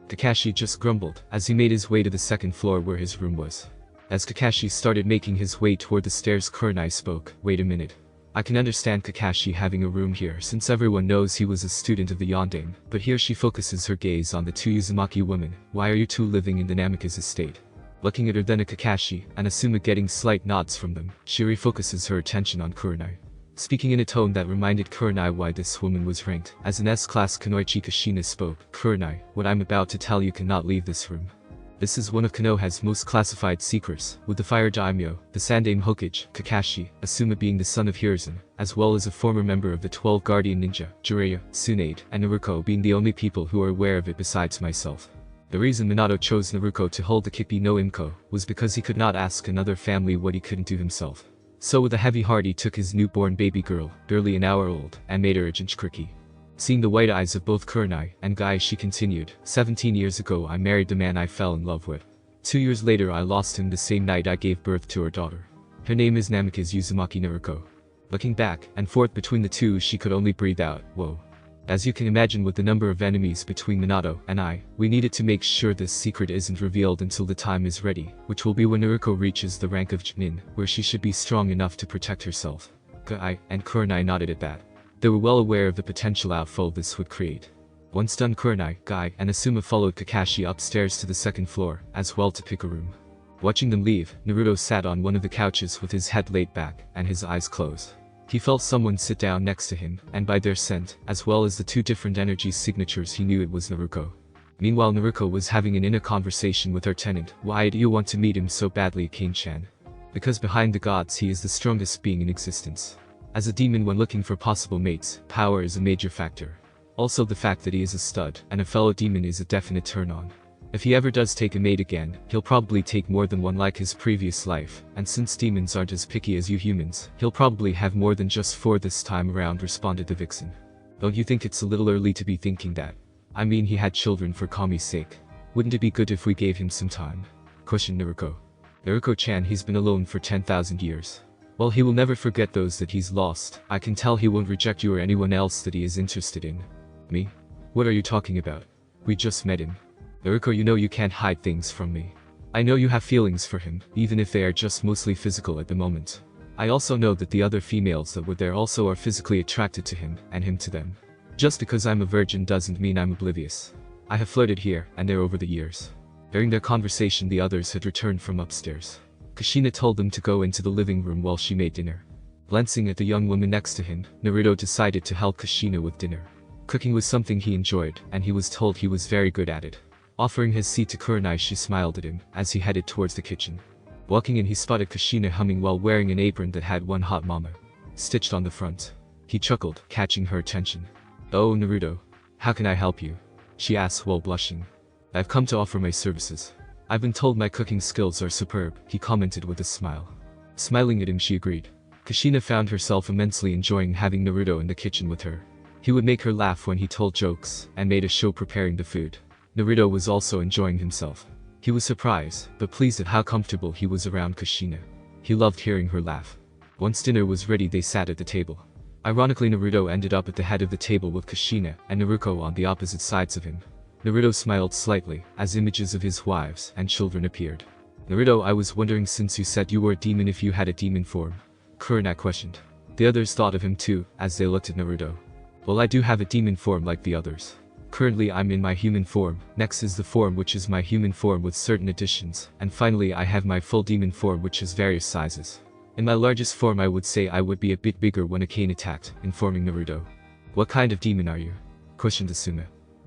A: Kakashi just grumbled, as he made his way to the second floor where his room was. As Kakashi started making his way toward the stairs, Kurenai spoke, "Wait a minute. I can understand Kakashi having a room here since everyone knows he was a student of the Yondaime, but here," she focuses her gaze on the 2 Uzumaki women, "why are you 2 living in the Namikaze estate?" Looking at her, then at Kakashi and Asuma, getting slight nods from them, she refocuses her attention on Kurenai. Speaking in a tone that reminded Kurenai why this woman was ranked as an S-class kunoichi, Kushina spoke, "Kurenai, what I'm about to tell you cannot leave this room." This is one of Konoha's most classified secrets, with the Fire Daimyo, the Sandaime Hokage, Kakashi, Asuma being the son of Hiruzen, as well as a former member of the 12 Guardian Ninja, Jiraiya, Tsunade, and Naruko being the only people who are aware of it besides myself. The reason Minato chose Naruko to hold the Kippi no Imko was because he could not ask another family what he couldn't do himself. So with a heavy heart he took his newborn baby girl, barely an hour old, and made her a Jinchuriki. Seeing the white eyes of both Kurenai and Guy, she continued, 17 years ago I married the man I fell in love with. 2 years later I lost him the same night I gave birth to her daughter. Her name is Namikaze Uzumaki Naruko. Looking back and forth between the two, she could only breathe out, whoa. As you can imagine, with the number of enemies between Minato and I, we needed to make sure this secret isn't revealed until the time is ready, which will be when Naruko reaches the rank of genin, where she should be strong enough to protect herself. Guy and Kurenai nodded at that. They were well aware of the potential outflow this would create. Once done, Kurenai, Guy, and Asuma followed Kakashi upstairs to the second floor, as well to pick a room. Watching them leave, Naruto sat on one of the couches with his head laid back and his eyes closed. He felt someone sit down next to him, and by their scent, as well as the two different energy signatures, he knew it was Naruko. Meanwhile, Naruko was having an inner conversation with her tenant. Why do you want to meet him so badly, Kane-chan? Because behind the gods he is the strongest being in existence. As a demon, when looking for possible mates, power is a major factor. Also, the fact that he is a stud and a fellow demon is a definite turn-on. If he ever does take a mate again, he'll probably take more than one like his previous life, and since demons aren't as picky as you humans, he'll probably have more than just 4 this time around, responded the vixen. Don't you think it's a little early to be thinking that? I mean, he had children for Kami's sake. Wouldn't it be good if we gave him some time? Questioned Naruko. Naruko-chan, he's been alone for 10,000 years. Well, he will never forget those that he's lost. I can tell he won't reject you or anyone else that he is interested in. Me? What are you talking about? We just met him. Naruko, you know you can't hide things from me. I know you have feelings for him, even if they are just mostly physical at the moment. I also know that the other females that were there also are physically attracted to him, and him to them. Just because I'm a virgin doesn't mean I'm oblivious. I have flirted here and there over the years. During their conversation, the others had returned from upstairs. Kushina told them to go into the living room while she made dinner. Glancing at the young woman next to him, Naruto decided to help Kushina with dinner. Cooking was something he enjoyed, and he was told he was very good at it. Offering his seat to Kurenai, she smiled at him as he headed towards the kitchen. Walking in, he spotted Kushina humming while wearing an apron that had "One Hot Mama" stitched on the front. He chuckled, catching her attention. "Oh, Naruto. How can I help you?" she asked while blushing. "I've come to offer my services. I've been told my cooking skills are superb," he commented with a smile. Smiling at him, she agreed. Kushina found herself immensely enjoying having Naruto in the kitchen with her. He would make her laugh when he told jokes and made a show preparing the food. Naruto was also enjoying himself. He was surprised, but pleased at how comfortable he was around Kushina. He loved hearing her laugh. Once dinner was ready, they sat at the table. Ironically, Naruto ended up at the head of the table with Kushina and Naruko on the opposite sides of him. Naruto smiled slightly as images of his wives and children appeared. "Naruto, I was wondering, since you said you were a demon, if you had a demon form?" Kurenai questioned. The others thought of him too as they looked at Naruto. "Well, I do have a demon form like the others. Currently I'm in my human form, next is the form which is my human form with certain additions, and finally I have my full demon form which is various sizes. In my largest form I would say I would be a bit bigger when a cane attacked," informing Naruto. "What kind of demon are you?" questioned Asuma.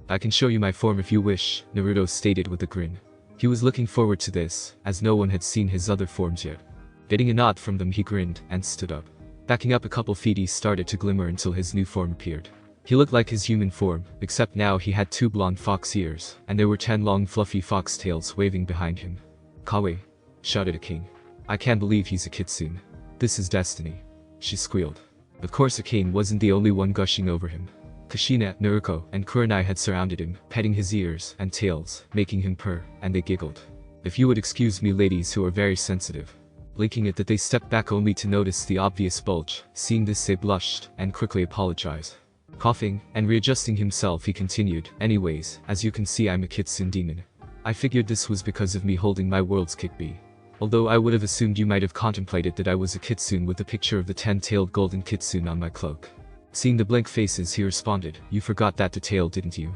A: "I can show you my form if you wish," Naruto stated with a grin. He was looking forward to this, as no one had seen his other forms yet. Getting a nod from them, he grinned and stood up. Backing up a couple feet, he started to glimmer until his new form appeared. He looked like his human form, except now he had 2 blonde fox ears, and there were 10 long fluffy fox tails waving behind him. "Kawaii!" shouted a king. "I can't believe he's a kitsune. This is destiny," she squealed. Of course, Akane wasn't the only one gushing over him. Kushina, Naruko, and Kurenai had surrounded him, petting his ears and tails, making him purr, and they giggled. "If you would excuse me, ladies who are very sensitive." Blinking at that, they stepped back only to notice the obvious bulge. Seeing this, they blushed and quickly apologized. Coughing and readjusting himself, he continued, "Anyways, as you can see, I'm a kitsune demon. I figured this was because of me holding my world's Kikbi. Although I would have assumed you might have contemplated that I was a kitsune with the picture of the 10-tailed golden kitsune on my cloak." Seeing the blank faces, he responded, "You forgot that detail, didn't you?"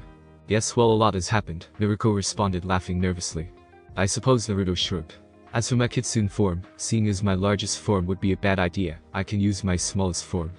A: "Yes, well, a lot has happened," Naruko responded, laughing nervously. "I suppose," Naruto shrugged. "As for my kitsune form, seeing as my largest form would be a bad idea, I can use my smallest form."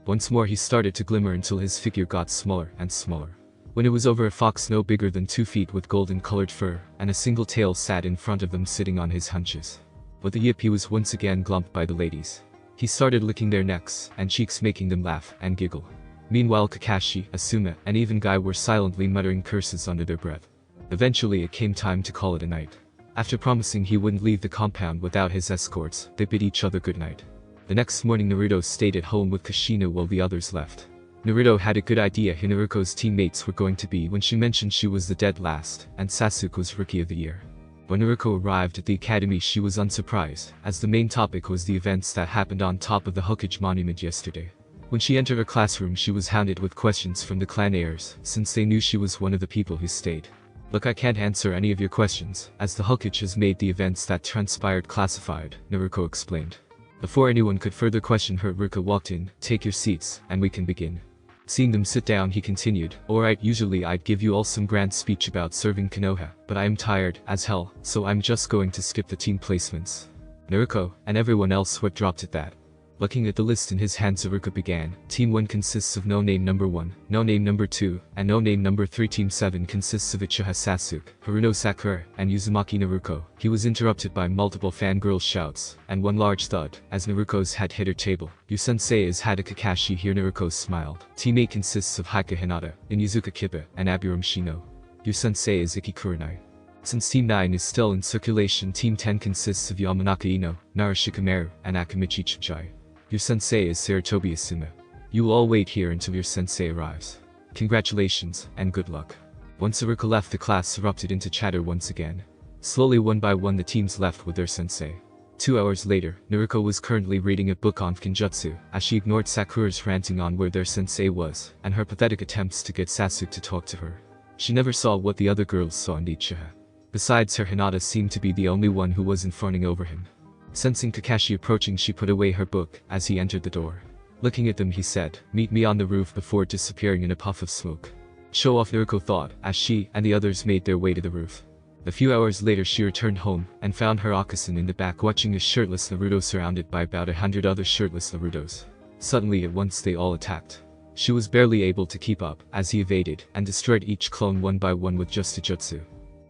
A: Once more he started to glimmer until his figure got smaller and smaller. When it was over, a fox no bigger than 2 feet with golden-colored fur and a single tail sat in front of them, sitting on his haunches. With a yip, he was once again glumped by the ladies. He started licking their necks and cheeks, making them laugh and giggle. Meanwhile, Kakashi, Asuma, and even Guy were silently muttering curses under their breath. Eventually, it came time to call it a night. After promising he wouldn't leave the compound without his escorts, they bid each other good night. The next morning, Naruto stayed at home with Kushina while the others left. Naruto had a good idea who Naruko's teammates were going to be when she mentioned she was the dead last, and Sasuke was Rookie of the Year. When Naruko arrived at the academy, she was unsurprised, as the main topic was the events that happened on top of the Hokage monument yesterday. When she entered her classroom, she was hounded with questions from the clan heirs, since they knew she was one of the people who stayed. Look, I can't answer any of your questions, as the Hokage has made the events that transpired classified, Naruko explained. Before anyone could further question her, Ruka walked in. Take your seats, and we can begin. Seeing them sit down, he continued, alright, usually I'd give you all some grand speech about serving Konoha, but I am tired as hell, so I'm just going to skip the team placements. Naruko, and everyone else sweat dropped at that. Looking at the list in his hands, Naruko began. Team 1 consists of no-name number 1, no-name number 2, and no-name number 3. Team 7 consists of Uchiha Sasuke, Haruno Sakura, and Uzumaki Naruko. He was interrupted by multiple fangirl shouts, and one large thud, as Naruko's head hit her table. Your sensei is Hada Kakashi here. Naruko smiled. Team 8 consists of Haika Hinata, Inuzuka Kiba, and Abiram Shino. Your sensei is Iki Kurenai. Since Team 9 is still in circulation, Team 10 consists of Yamanaka Ino, Narushikamaru, and Akamichi Chijai. Your sensei is Saratobi Asuma. You will all wait here until your sensei arrives. Congratulations, and good luck. Once Naruko left, the class erupted into chatter once again. Slowly, one by one, the teams left with their sensei. 2 hours later, Naruko was currently reading a book on Kenjutsu, as she ignored Sakura's ranting on where their sensei was, and her pathetic attempts to get Sasuke to talk to her. She never saw what the other girls saw in Uchiha. Besides her, Hinata seemed to be the only one who wasn't fawning over him. Sensing Kakashi approaching, she put away her book as he entered the door. Looking at them, he said, meet me on the roof, before disappearing in a puff of smoke. Show off, Naruko thought, as she and the others made their way to the roof. A few hours later, she returned home and found her Akasan in the back watching a shirtless Naruto surrounded by about 100 other shirtless Narutos. Suddenly, at once, they all attacked. She was barely able to keep up as he evaded and destroyed each clone one by one with just a jutsu.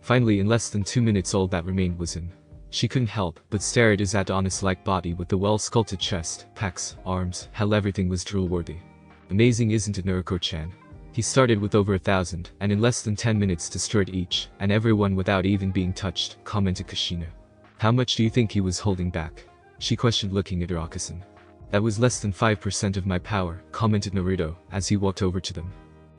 A: Finally, in less than 2 minutes, all that remained was him. She couldn't help but stare at his Adonis-like body with the well-sculpted chest, pecs, arms. Hell, everything was drool-worthy. Amazing, isn't it, Naruko-chan? He started with over 1,000, and in less than 10 minutes destroyed each and everyone without even being touched, commented Kushina. How much do you think he was holding back? She questioned, looking at her Akasan. That was less than 5% of my power, commented Naruto, as he walked over to them.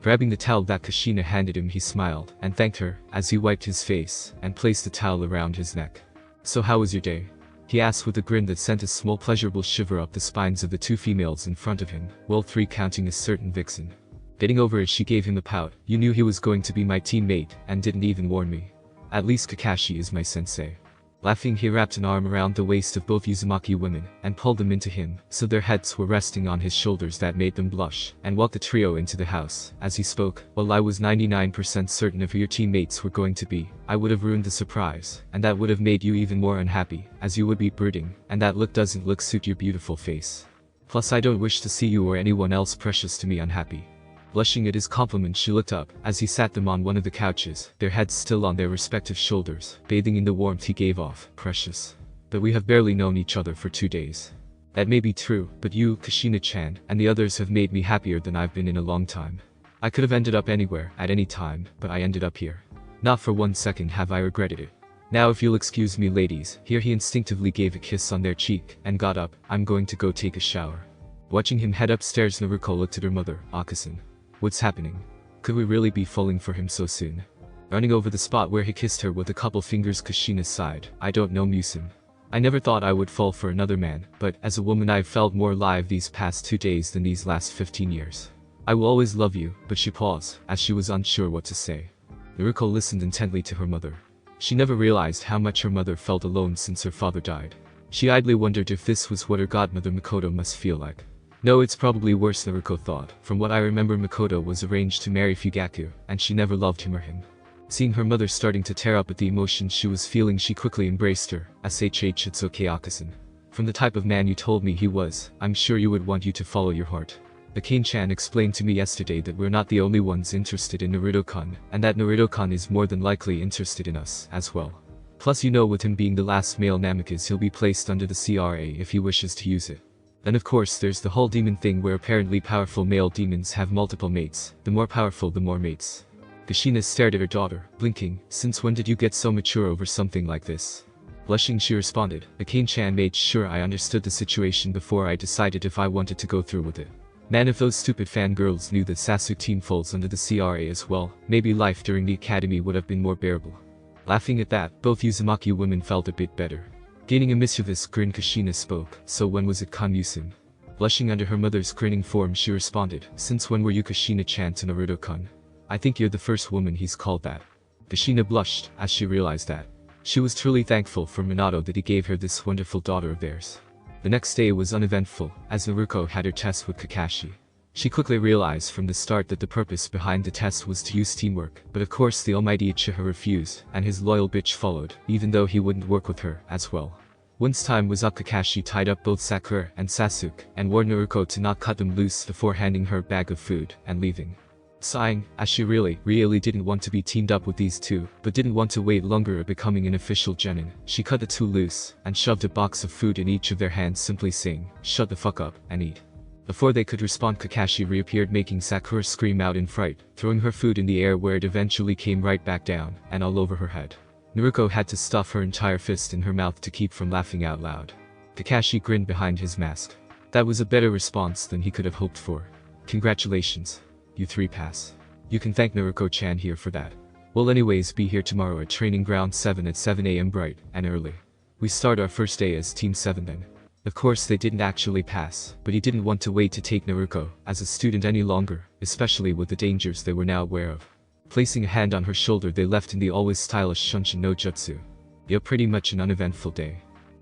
A: Grabbing the towel that Kushina handed him, he smiled and thanked her as he wiped his face and placed the towel around his neck. So how was your day? He asked with a grin that sent a small pleasurable shiver up the spines of the 2 females in front of him, well, 3 counting a certain vixen. Getting over it, she gave him a pout. You knew he was going to be my teammate and didn't even warn me. At least Kakashi is my sensei. Laughing, he wrapped an arm around the waist of both Uzumaki women and pulled them into him, so their heads were resting on his shoulders. That made them blush, and walked the trio into the house. As he spoke, well, I was 99% certain of who your teammates were going to be. I would have ruined the surprise, and that would have made you even more unhappy, as you would be brooding, and that look doesn't suit your beautiful face. Plus, I don't wish to see you or anyone else precious to me unhappy. Blushing at his compliment, she looked up as he sat them on one of the couches, their heads still on their respective shoulders, bathing in the warmth he gave off. Precious. But we have barely known each other for 2 days. That may be true, but you, Kushina-chan, and the others have made me happier than I've been in a long time. I could have ended up anywhere, at any time, but I ended up here. Not for 1 second have I regretted it. Now if you'll excuse me, ladies. Here he instinctively gave a kiss on their cheek and got up. I'm going to go take a shower. Watching him head upstairs, Naruko looked at her mother, Akasan. What's happening? Could we really be falling for him so soon? Running over the spot where he kissed her with a couple fingers, Kushina sighed. I don't know, Musin. I never thought I would fall for another man, but as a woman I've felt more alive these past 2 days than these last 15 years. I will always love you, but she paused, as she was unsure what to say. Naruko listened intently to her mother. She never realized how much her mother felt alone since her father died. She idly wondered if this was what her godmother Makoto must feel like. No, it's probably worse, Naruko thought. From what I remember, Makoto was arranged to marry Fugaku, and she never loved him or him. Seeing her mother starting to tear up at the emotions she was feeling, she quickly embraced her. SHH, it's okay, Akasan. From the type of man you told me he was, I'm sure you would want you to follow your heart. Akane-chan explained to me yesterday that we're not the only ones interested in Naruto-kun, and that Naruto-kun is more than likely interested in us as well. Plus, you know, with him being the last male Namikaze, he'll be placed under the CRA if he wishes to use it. Then of course there's the whole demon thing where apparently powerful male demons have multiple mates. The more powerful, the more mates. Kushina stared at her daughter, blinking. Since when did you get so mature over something like this? Blushing, she responded. Akane-chan made sure I understood the situation before I decided if I wanted to go through with it. Man, if those stupid fangirls knew that Sasuke team falls under the CRA as well, maybe life during the academy would have been more bearable. Laughing at that, both Uzumaki women felt a bit better. Gaining a mischievous grin, Kushina spoke. So when was it, Kan-yusun? Blushing under her mother's grinning form, she responded. Since when were you Kushina-chan to Naruto-kun? I think you're the first woman he's called that. Kushina blushed as she realized that. She was truly thankful for Minato that he gave her this wonderful daughter of theirs. The next day was uneventful, as Naruko had her test with Kakashi. She quickly realized from the start that the purpose behind the test was to use teamwork, but of course the almighty Uchiha refused, and his loyal bitch followed, even though he wouldn't work with her as well. Once time was up, Kakashi tied up both Sakura and Sasuke, and warned Naruko to not cut them loose before handing her a bag of food and leaving. Sighing, as she really didn't want to be teamed up with these two, but didn't want to wait longer at becoming an official genin, she cut the two loose, and shoved a box of food in each of their hands, simply saying, "Shut the fuck up, and eat." Before they could respond, Kakashi reappeared, making Sakura scream out in fright, throwing her food in the air where it eventually came right back down, and all over her head. Naruko had to stuff her entire fist in her mouth to keep from laughing out loud. Kakashi grinned behind his mask. That was a better response than he could have hoped for. Congratulations. You 3 pass. You can thank Naruko-chan here for that. We'll anyways be here tomorrow at Training Ground 7 at 7 AM bright and early. We start our first day as Team 7 then. Of course they didn't actually pass, but he didn't want to wait to take Naruko as a student any longer, especially with the dangers they were now aware of. Placing a hand on her shoulder, they left in the always stylish Shunshin no Jutsu. Yeah, pretty much an uneventful day.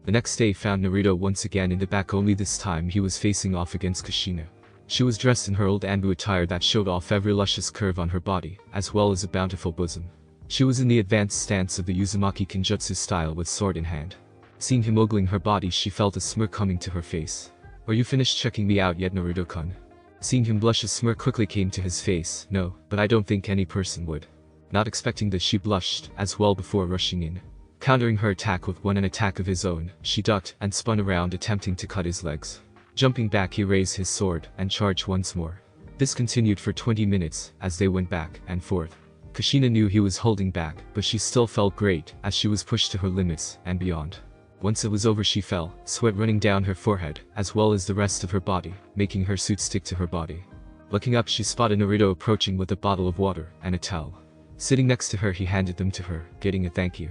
A: The next day found Naruto once again in the back, only this time he was facing off against Kushina. She was dressed in her old Anbu attire that showed off every luscious curve on her body, as well as a bountiful bosom. She was in the advanced stance of the Uzumaki Kenjutsu style with sword in hand. Seeing him ogling her body, she felt a smirk coming to her face. Are you finished checking me out yet, Naruto-kun? Seeing him blush, a smirk quickly came to his face. No, but I don't think any person would. Not expecting this, she blushed as well before rushing in. Countering her attack with an attack of his own, she ducked and spun around, attempting to cut his legs. Jumping back, he raised his sword and charged once more. This continued for 20 minutes as they went back and forth. Kushina knew he was holding back, but she still felt great as she was pushed to her limits and beyond. Once it was over, she fell, sweat running down her forehead, as well as the rest of her body, making her suit stick to her body. Looking up, she spotted Naruto approaching with a bottle of water and a towel. Sitting next to her, he handed them to her, getting a thank you.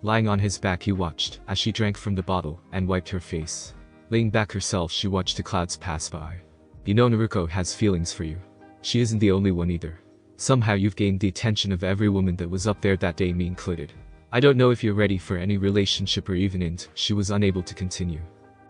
A: Lying on his back, he watched as she drank from the bottle and wiped her face. Laying back herself, she watched the clouds pass by. You know, Naruko has feelings for you. She isn't the only one either. Somehow you've gained the attention of every woman that was up there that day, me included. I don't know if you're ready for any relationship or even int. She was unable to continue.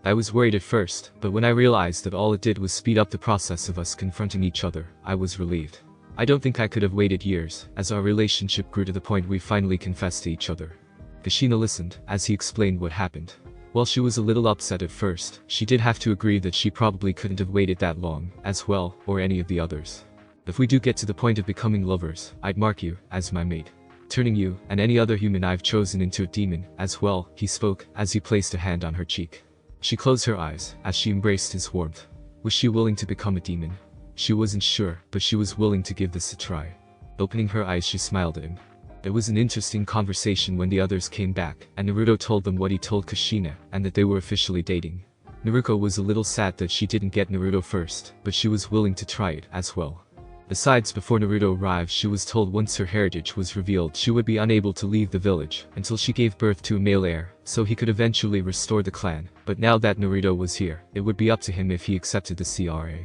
A: I was worried at first, but when I realized that all it did was speed up the process of us confronting each other, I was relieved. I don't think I could have waited years, as our relationship grew to the point we finally confessed to each other. Kushina listened as he explained what happened. While she was a little upset at first, she did have to agree that she probably couldn't have waited that long, as well, or any of the others. If we do get to the point of becoming lovers, I'd mark you as my mate. Turning you, and any other human I've chosen, into a demon, as well, he spoke, as he placed a hand on her cheek. She closed her eyes, as she embraced his warmth. Was she willing to become a demon? She wasn't sure, but she was willing to give this a try. Opening her eyes, she smiled at him. It was an interesting conversation when the others came back, and Naruto told them what he told Kushina, and that they were officially dating. Naruko was a little sad that she didn't get Naruto first, but she was willing to try it as well. Besides, before Naruto arrived, she was told once her heritage was revealed, she would be unable to leave the village until she gave birth to a male heir, so he could eventually restore the clan. But now that Naruto was here, it would be up to him if he accepted the CRA.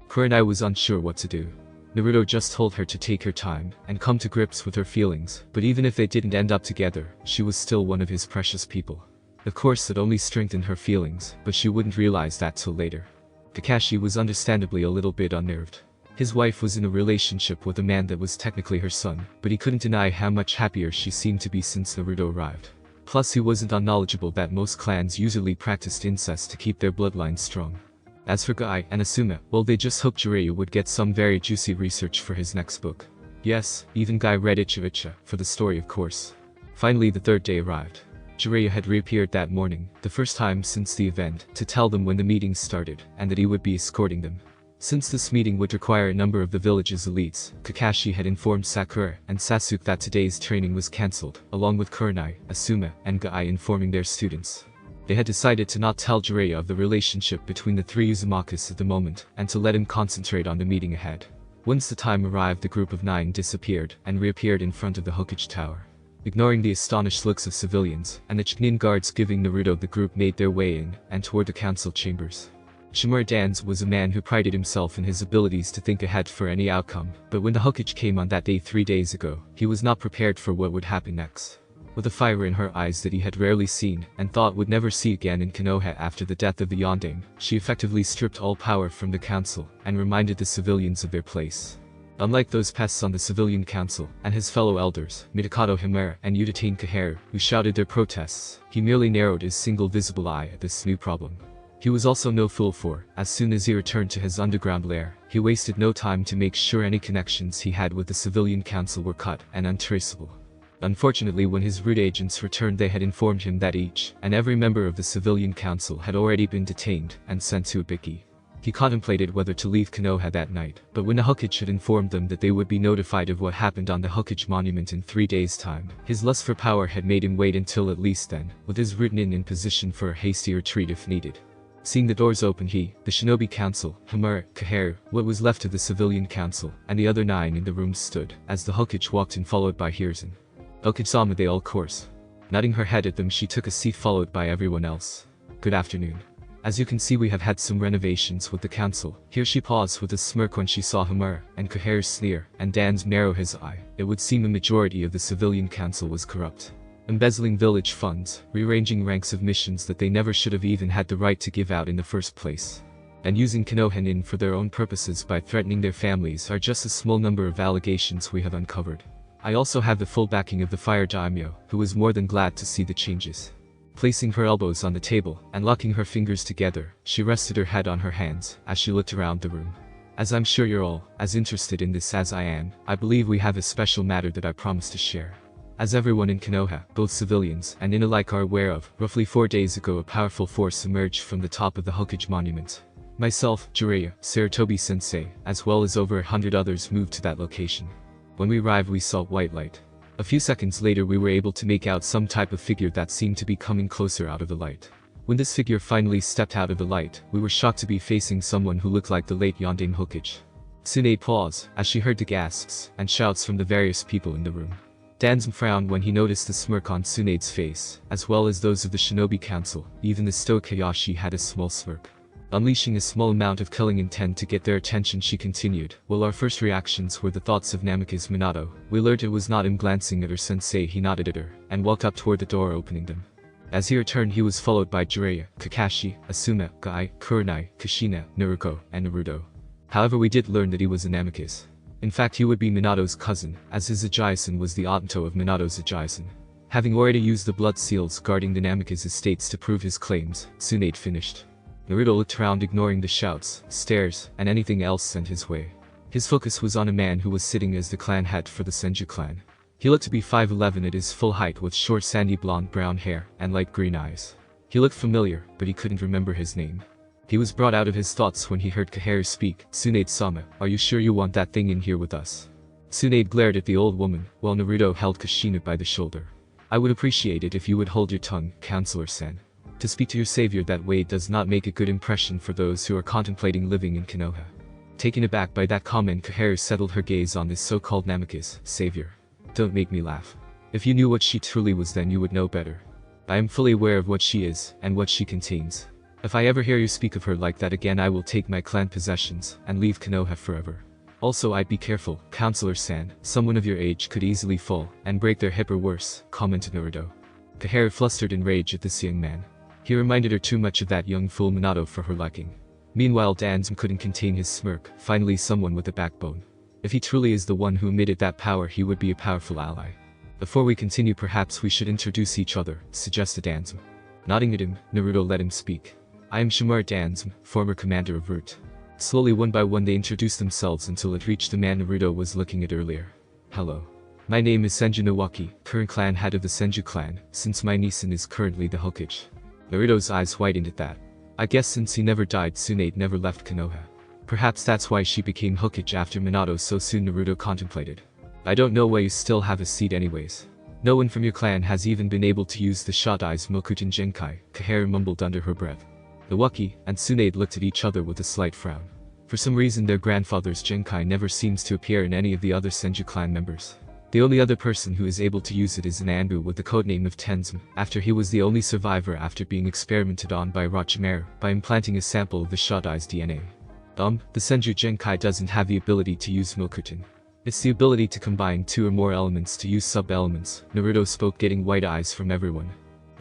A: Kurenai was unsure what to do. Naruto just told her to take her time and come to grips with her feelings, but even if they didn't end up together, she was still one of his precious people. Of course, it only strengthened her feelings, but she wouldn't realize that till later. Kakashi was understandably a little bit unnerved. His wife was in a relationship with a man that was technically her son, but he couldn't deny how much happier she seemed to be since Naruto arrived. Plus, he wasn't unknowledgeable that most clans usually practiced incest to keep their bloodline strong. As for Guy and Asuma, well, they just hoped Jiraiya would get some very juicy research for his next book. Yes, even Guy read Ichivicha, for the story of course. Finally the third day arrived. Jiraiya had reappeared that morning, the first time since the event, to tell them when the meeting started, and that he would be escorting them. Since this meeting would require a number of the village's elites, Kakashi had informed Sakura and Sasuke that today's training was cancelled, along with Kurenai, Asuma, and Guy informing their students. They had decided to not tell Jiraiya of the relationship between the three Uzumakis at the moment, and to let him concentrate on the meeting ahead. Once the time arrived, the group of 9 disappeared and reappeared in front of the Hokage Tower. Ignoring the astonished looks of civilians and the genin guards giving Naruto, the group made their way in and toward the council chambers. Shimura Danz was a man who prided himself in his abilities to think ahead for any outcome, but when the Hokage came on that day 3 days ago, he was not prepared for what would happen next. With a fire in her eyes that he had rarely seen and thought would never see again in Konoha after the death of the Yondaime, she effectively stripped all power from the council and reminded the civilians of their place. Unlike those pests on the civilian council and his fellow elders, Mitakato Himura and Udatain Kaheru, who shouted their protests, he merely narrowed his single visible eye at this new problem. He was also no fool, for, as soon as he returned to his underground lair, he wasted no time to make sure any connections he had with the civilian council were cut and untraceable. Unfortunately, when his root agents returned, they had informed him that each and every member of the civilian council had already been detained and sent to Ibiki. He contemplated whether to leave Konoha that night, but when the Hokage had informed them that they would be notified of what happened on the Hokage monument in 3 days' time, his lust for power had made him wait until at least then, with his root in position for a hasty retreat if needed. Seeing the doors open, he, the Shinobi Council, Himura, Kaheru, what was left of the civilian council, and the other 9 in the room stood, as the Hokage walked in followed by Hiruzen. Akio-Sama, they all course. Nodding her head at them, she took a seat followed by everyone else. Good afternoon. As you can see, we have had some renovations with the council. Here she paused with a smirk when she saw Himura and Kaheru's sneer, and Dan's narrow his eye. It would seem a majority of the civilian council was corrupt. Embezzling village funds, rearranging ranks of missions that they never should have even had the right to give out in the first place, and using Konoha for their own purposes by threatening their families are just a small number of allegations we have uncovered. I also have the full backing of the Fire Daimyo, who was more than glad to see the changes. Placing her elbows on the table and locking her fingers together, she rested her head on her hands as she looked around the room. As I'm sure you're all as interested in this as I am, I believe we have a special matter that I promise to share. As everyone in Konoha, both civilians and in alike, are aware of, roughly 4 days ago a powerful force emerged from the top of the Hokage monument. Myself, Jiraiya, Sarutobi-sensei, as well as over 100 others moved to that location. When we arrived, we saw white light. A few seconds later, we were able to make out some type of figure that seemed to be coming closer out of the light. When this figure finally stepped out of the light, we were shocked to be facing someone who looked like the late Yondaime Hokage. Tsunade paused as she heard the gasps and shouts from the various people in the room. Danzum frowned when he noticed the smirk on Tsunade's face, as well as those of the Shinobi Council. Even the stoic Hayashi had a small smirk. Unleashing a small amount of killing intent to get their attention, she continued, "Well, our first reactions were the thoughts of Namikaze Minato. We learned it was not him glancing at her sensei." He nodded at her, and walked up toward the door, opening them. As he returned, he was followed by Jiraiya, Kakashi, Asuma, Guy, Kurenai, Kushina, Naruko, and Naruto. However, we did learn that he was a Namikaze. In fact, he would be Minato's cousin, as his Ajaisen was the Otanto of Minato's Ajaisen. Having already used the blood seals guarding the Namikaze estates to prove his claims, Tsunade finished. Naruto looked around, ignoring the shouts, stares, and anything else sent his way. His focus was on a man who was sitting as the clan head for the Senju clan. He looked to be 5'11" at his full height, with short sandy blonde brown hair and light green eyes. He looked familiar, but he couldn't remember his name. He was brought out of his thoughts when he heard Kaheru speak. "Tsunade-sama, are you sure you want that thing in here with us?" Tsunade glared at the old woman, while Naruto held Kushina by the shoulder. "I would appreciate it if you would hold your tongue, Counselor-san. To speak to your savior that way does not make a good impression for those who are contemplating living in Konoha." Taken aback by that comment, Kaheru settled her gaze on this so-called Namikaze savior. "Don't make me laugh. If you knew what she truly was, then you would know better. I am fully aware of what she is, and what she contains. If I ever hear you speak of her like that again, I will take my clan possessions, and leave Konoha forever. Also, I'd be careful, Counselor-san. Someone of your age could easily fall, and break their hip or worse," commented Naruto. Kaheru flustered in rage at this young man. He reminded her too much of that young fool Minato for her liking. Meanwhile, Danzum couldn't contain his smirk. Finally, someone with a backbone. If he truly is the one who emitted that power, he would be a powerful ally. "Before we continue, perhaps we should introduce each other," suggested Danzum. Nodding at him, Naruto let him speak. I am Shimura Dansum, former commander of Root. Slowly one by one they introduced themselves until it reached the man Naruto was looking at earlier. Hello. My name is Senju Nawaki, current clan head of the Senju clan, since my Nisan is currently the Hokage. Naruto's eyes widened at that. I guess since he never died, Tsunade never left Konoha. Perhaps that's why she became Hokage after Minato, so soon Naruto contemplated. I don't know why you still have a seat anyways. No one from your clan has even been able to use the Shot-Eyes Mokuton Genkai, Kaharu mumbled under her breath. Nawaki and Tsunade looked at each other with a slight frown. For some reason their grandfather's Genkai never seems to appear in any of the other Senju clan members. The only other person who is able to use it is an Anbu with the codename of Tenzum, after he was the only survivor after being experimented on by Orochimaru by implanting a sample of the Shot-Eyes DNA. The Senju Genkai doesn't have the ability to use Mokuton. It's the ability to combine two or more elements to use sub-elements. Naruto spoke, getting white eyes from everyone.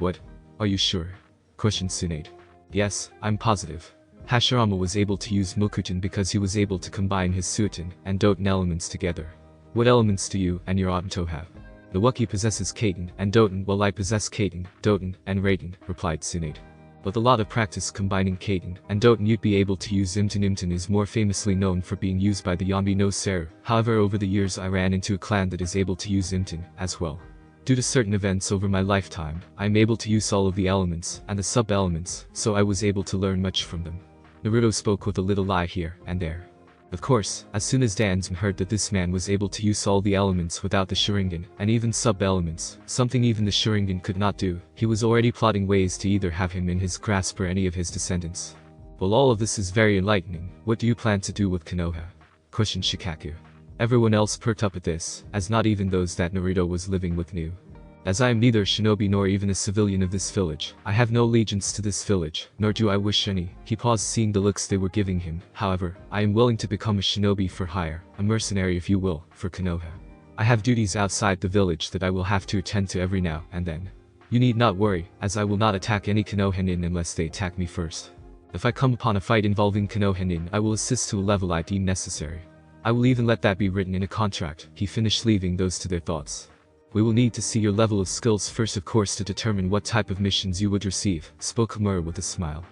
A: What? Are you sure? Questioned Tsunade. Yes, I'm positive. Hashirama was able to use Mokuton because he was able to combine his Suiton and Doton elements together. What elements do you and your Otanto have? Nawaki possesses Kaiten and Doton, while I possess Kaiten, Doton, and Raiden, replied Tsunade. With a lot of practice combining Kaiten and Doton you'd be able to use Imton. Imton is more famously known for being used by the Yonbi no Seru. However, over the years I ran into a clan that is able to use Imton as well. Due to certain events over my lifetime, I am able to use all of the elements and the sub-elements, so I was able to learn much from them. Naruto spoke with a little lie here and there. Of course, as soon as Dansum heard that this man was able to use all the elements without the Sharingan, and even sub-elements, something even the Sharingan could not do, he was already plotting ways to either have him in his grasp or any of his descendants. Well, all of this is very enlightening. What do you plan to do with Konoha? Questioned Shikaku. Everyone else perked up at this, as not even those that Naruto was living with knew. As I am neither shinobi nor even a civilian of this village, I have no allegiance to this village, nor do I wish any. He paused, seeing the looks they were giving him. However, I am willing to become a shinobi for hire, a mercenary if you will, for Konoha. I have duties outside the village that I will have to attend to every now and then. You need not worry, as I will not attack any Konoha-nin unless they attack me first. If I come upon a fight involving Konoha-nin, I will assist to a level I deem necessary. I will even let that be written in a contract. He finished, leaving those to their thoughts. We will need to see your level of skills first, of course, to determine what type of missions you would receive, spoke Kimura with a smile.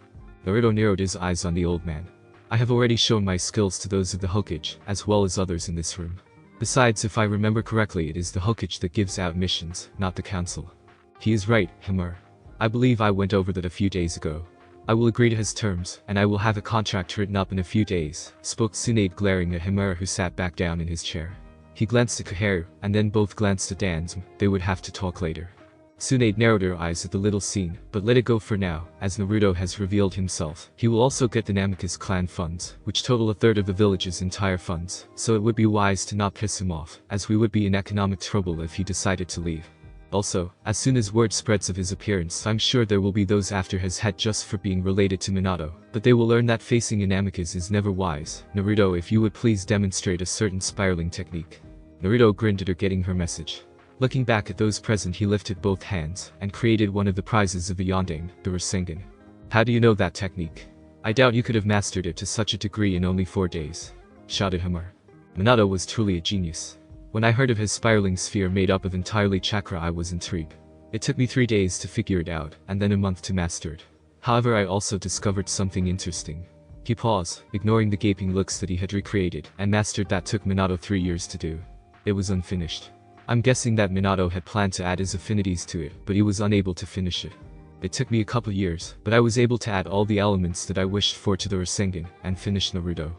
A: Naruto narrowed his eyes on the old man. I have already shown my skills to those of the Hokage, as well as others in this room. Besides, if I remember correctly, it is the Hokage that gives out missions, not the council. He is right, Kimura. I believe I went over that a few days ago. I will agree to his terms, and I will have a contract written up in a few days, spoke Tsunade, glaring at Kimura, who sat back down in his chair. He glanced at Kaharu, and then both glanced at Dansum. They would have to talk later. Tsunade narrowed her eyes at the little scene, but let it go for now, as Naruto has revealed himself. He will also get the Namikaze clan funds, which total a third of the village's entire funds, so it would be wise to not piss him off, as we would be in economic trouble if he decided to leave. Also, as soon as word spreads of his appearance, I'm sure there will be those after his head just for being related to Minato, but they will learn that facing an amicus is never wise. Naruto, if you would please demonstrate a certain spiraling technique. Naruto grinned at her, getting her message. Looking back at those present, he lifted both hands and created one of the prizes of the Yondaime, the Rasengan. How do you know that technique? I doubt you could have mastered it to such a degree in only 4 days, shouted Hamura. Minato was truly a genius. When I heard of his spiraling sphere made up of entirely chakra, I was intrigued. It took me 3 days to figure it out, and then a month to master it. However, I also discovered something interesting. He paused, ignoring the gaping looks that he had recreated, and mastered that took Minato 3 years to do. It was unfinished. I'm guessing that Minato had planned to add his affinities to it, but he was unable to finish it. It took me a couple years, but I was able to add all the elements that I wished for to the Rasengan, and finish Naruto.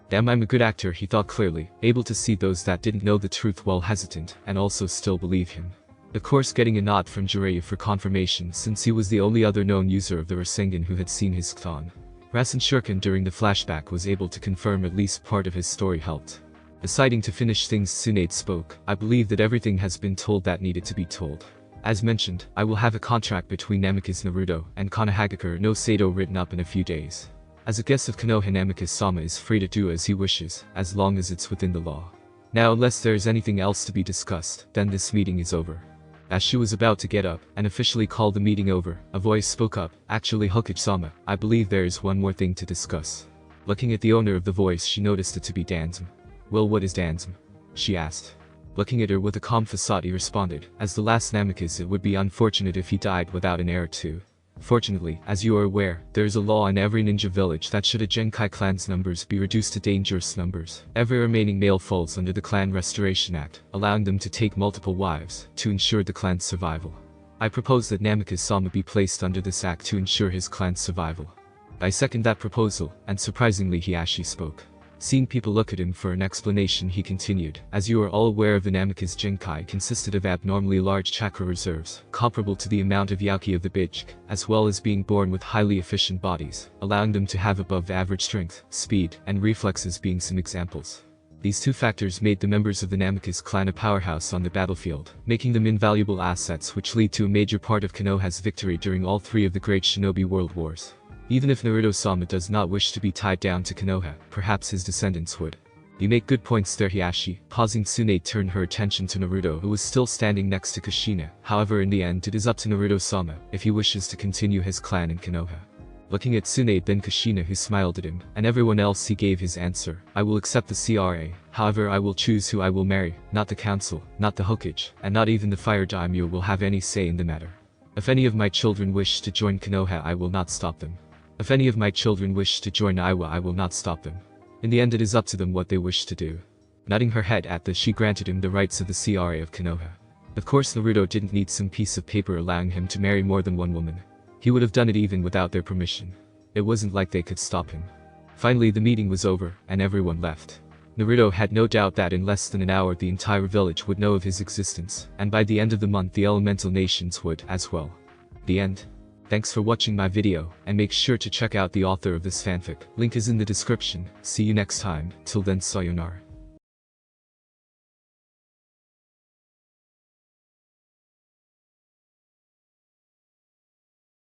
A: Damn, I'm a good actor, he thought clearly, able to see those that didn't know the truth while hesitant, and also still believe him. Of course, getting a nod from Jiraiya for confirmation, since he was the only other known user of the Rasengan who had seen his clan. Rasen Shuriken during the flashback was able to confirm at least part of his story helped. Deciding to finish things, Tsunade spoke. I believe that everything has been told that needed to be told. As mentioned, I will have a contract between Namikaze Naruto and Konohagakure no Sato written up in a few days. As a guest of Konoha, Namikaze-sama is free to do as he wishes, as long as it's within the law. Now, unless there is anything else to be discussed, then this meeting is over. As she was about to get up and officially call the meeting over, a voice spoke up. Actually, Hokage-sama, I believe there is one more thing to discuss. Looking at the owner of the voice, she noticed it to be Dansum. Well, what is Dansum? She asked. Looking at her with a calm facade, he responded, as the last Namikaze, it would be unfortunate if he died without an heir too. Fortunately, as you are aware, there is a law in every ninja village that should a Genkai clan's numbers be reduced to dangerous numbers, every remaining male falls under the Clan Restoration Act, allowing them to take multiple wives, to ensure the clan's survival. I propose that Naruko-sama be placed under this act to ensure his clan's survival. I second that proposal, and surprisingly he actually spoke. Seeing people look at him for an explanation, he continued, as you are all aware, the Naruko's Genkai consisted of abnormally large chakra reserves, comparable to the amount of Yauki of the Bijk, as well as being born with highly efficient bodies, allowing them to have above average strength, speed, and reflexes being some examples. These two factors made the members of the Naruko's clan a powerhouse on the battlefield, making them invaluable assets which lead to a major part of Konoha's victory during all three of the great shinobi world wars. Even if Naruto-sama does not wish to be tied down to Konoha, perhaps his descendants would. You make good points there, Hiashi. Pausing, Tsunade turned her attention to Naruto, who was still standing next to Kushina. However, in the end it is up to Naruto-sama, if he wishes to continue his clan in Konoha. Looking at Tsunade, then Kushina, who smiled at him, and everyone else, he gave his answer. I will accept the CRA, however I will choose who I will marry, not the council, not the Hokage, and not even the Fire Daimyo will have any say in the matter. If any of my children wish to join Konoha, I will not stop them. If any of my children wish to join Iwa, I will not stop them. In the end it is up to them what they wish to do. Nodding her head at this, she granted him the rights of the CRA of Konoha. Of course Naruto didn't need some piece of paper allowing him to marry more than one woman. He would have done it even without their permission. It wasn't like they could stop him. Finally the meeting was over, and everyone left. Naruto had no doubt that in less than an hour the entire village would know of his existence, and by the end of the month the elemental nations would as well. The end. Thanks for watching my video, and make sure to check out the author of this fanfic. Link is in the description. See you next time. Till then, sayonara.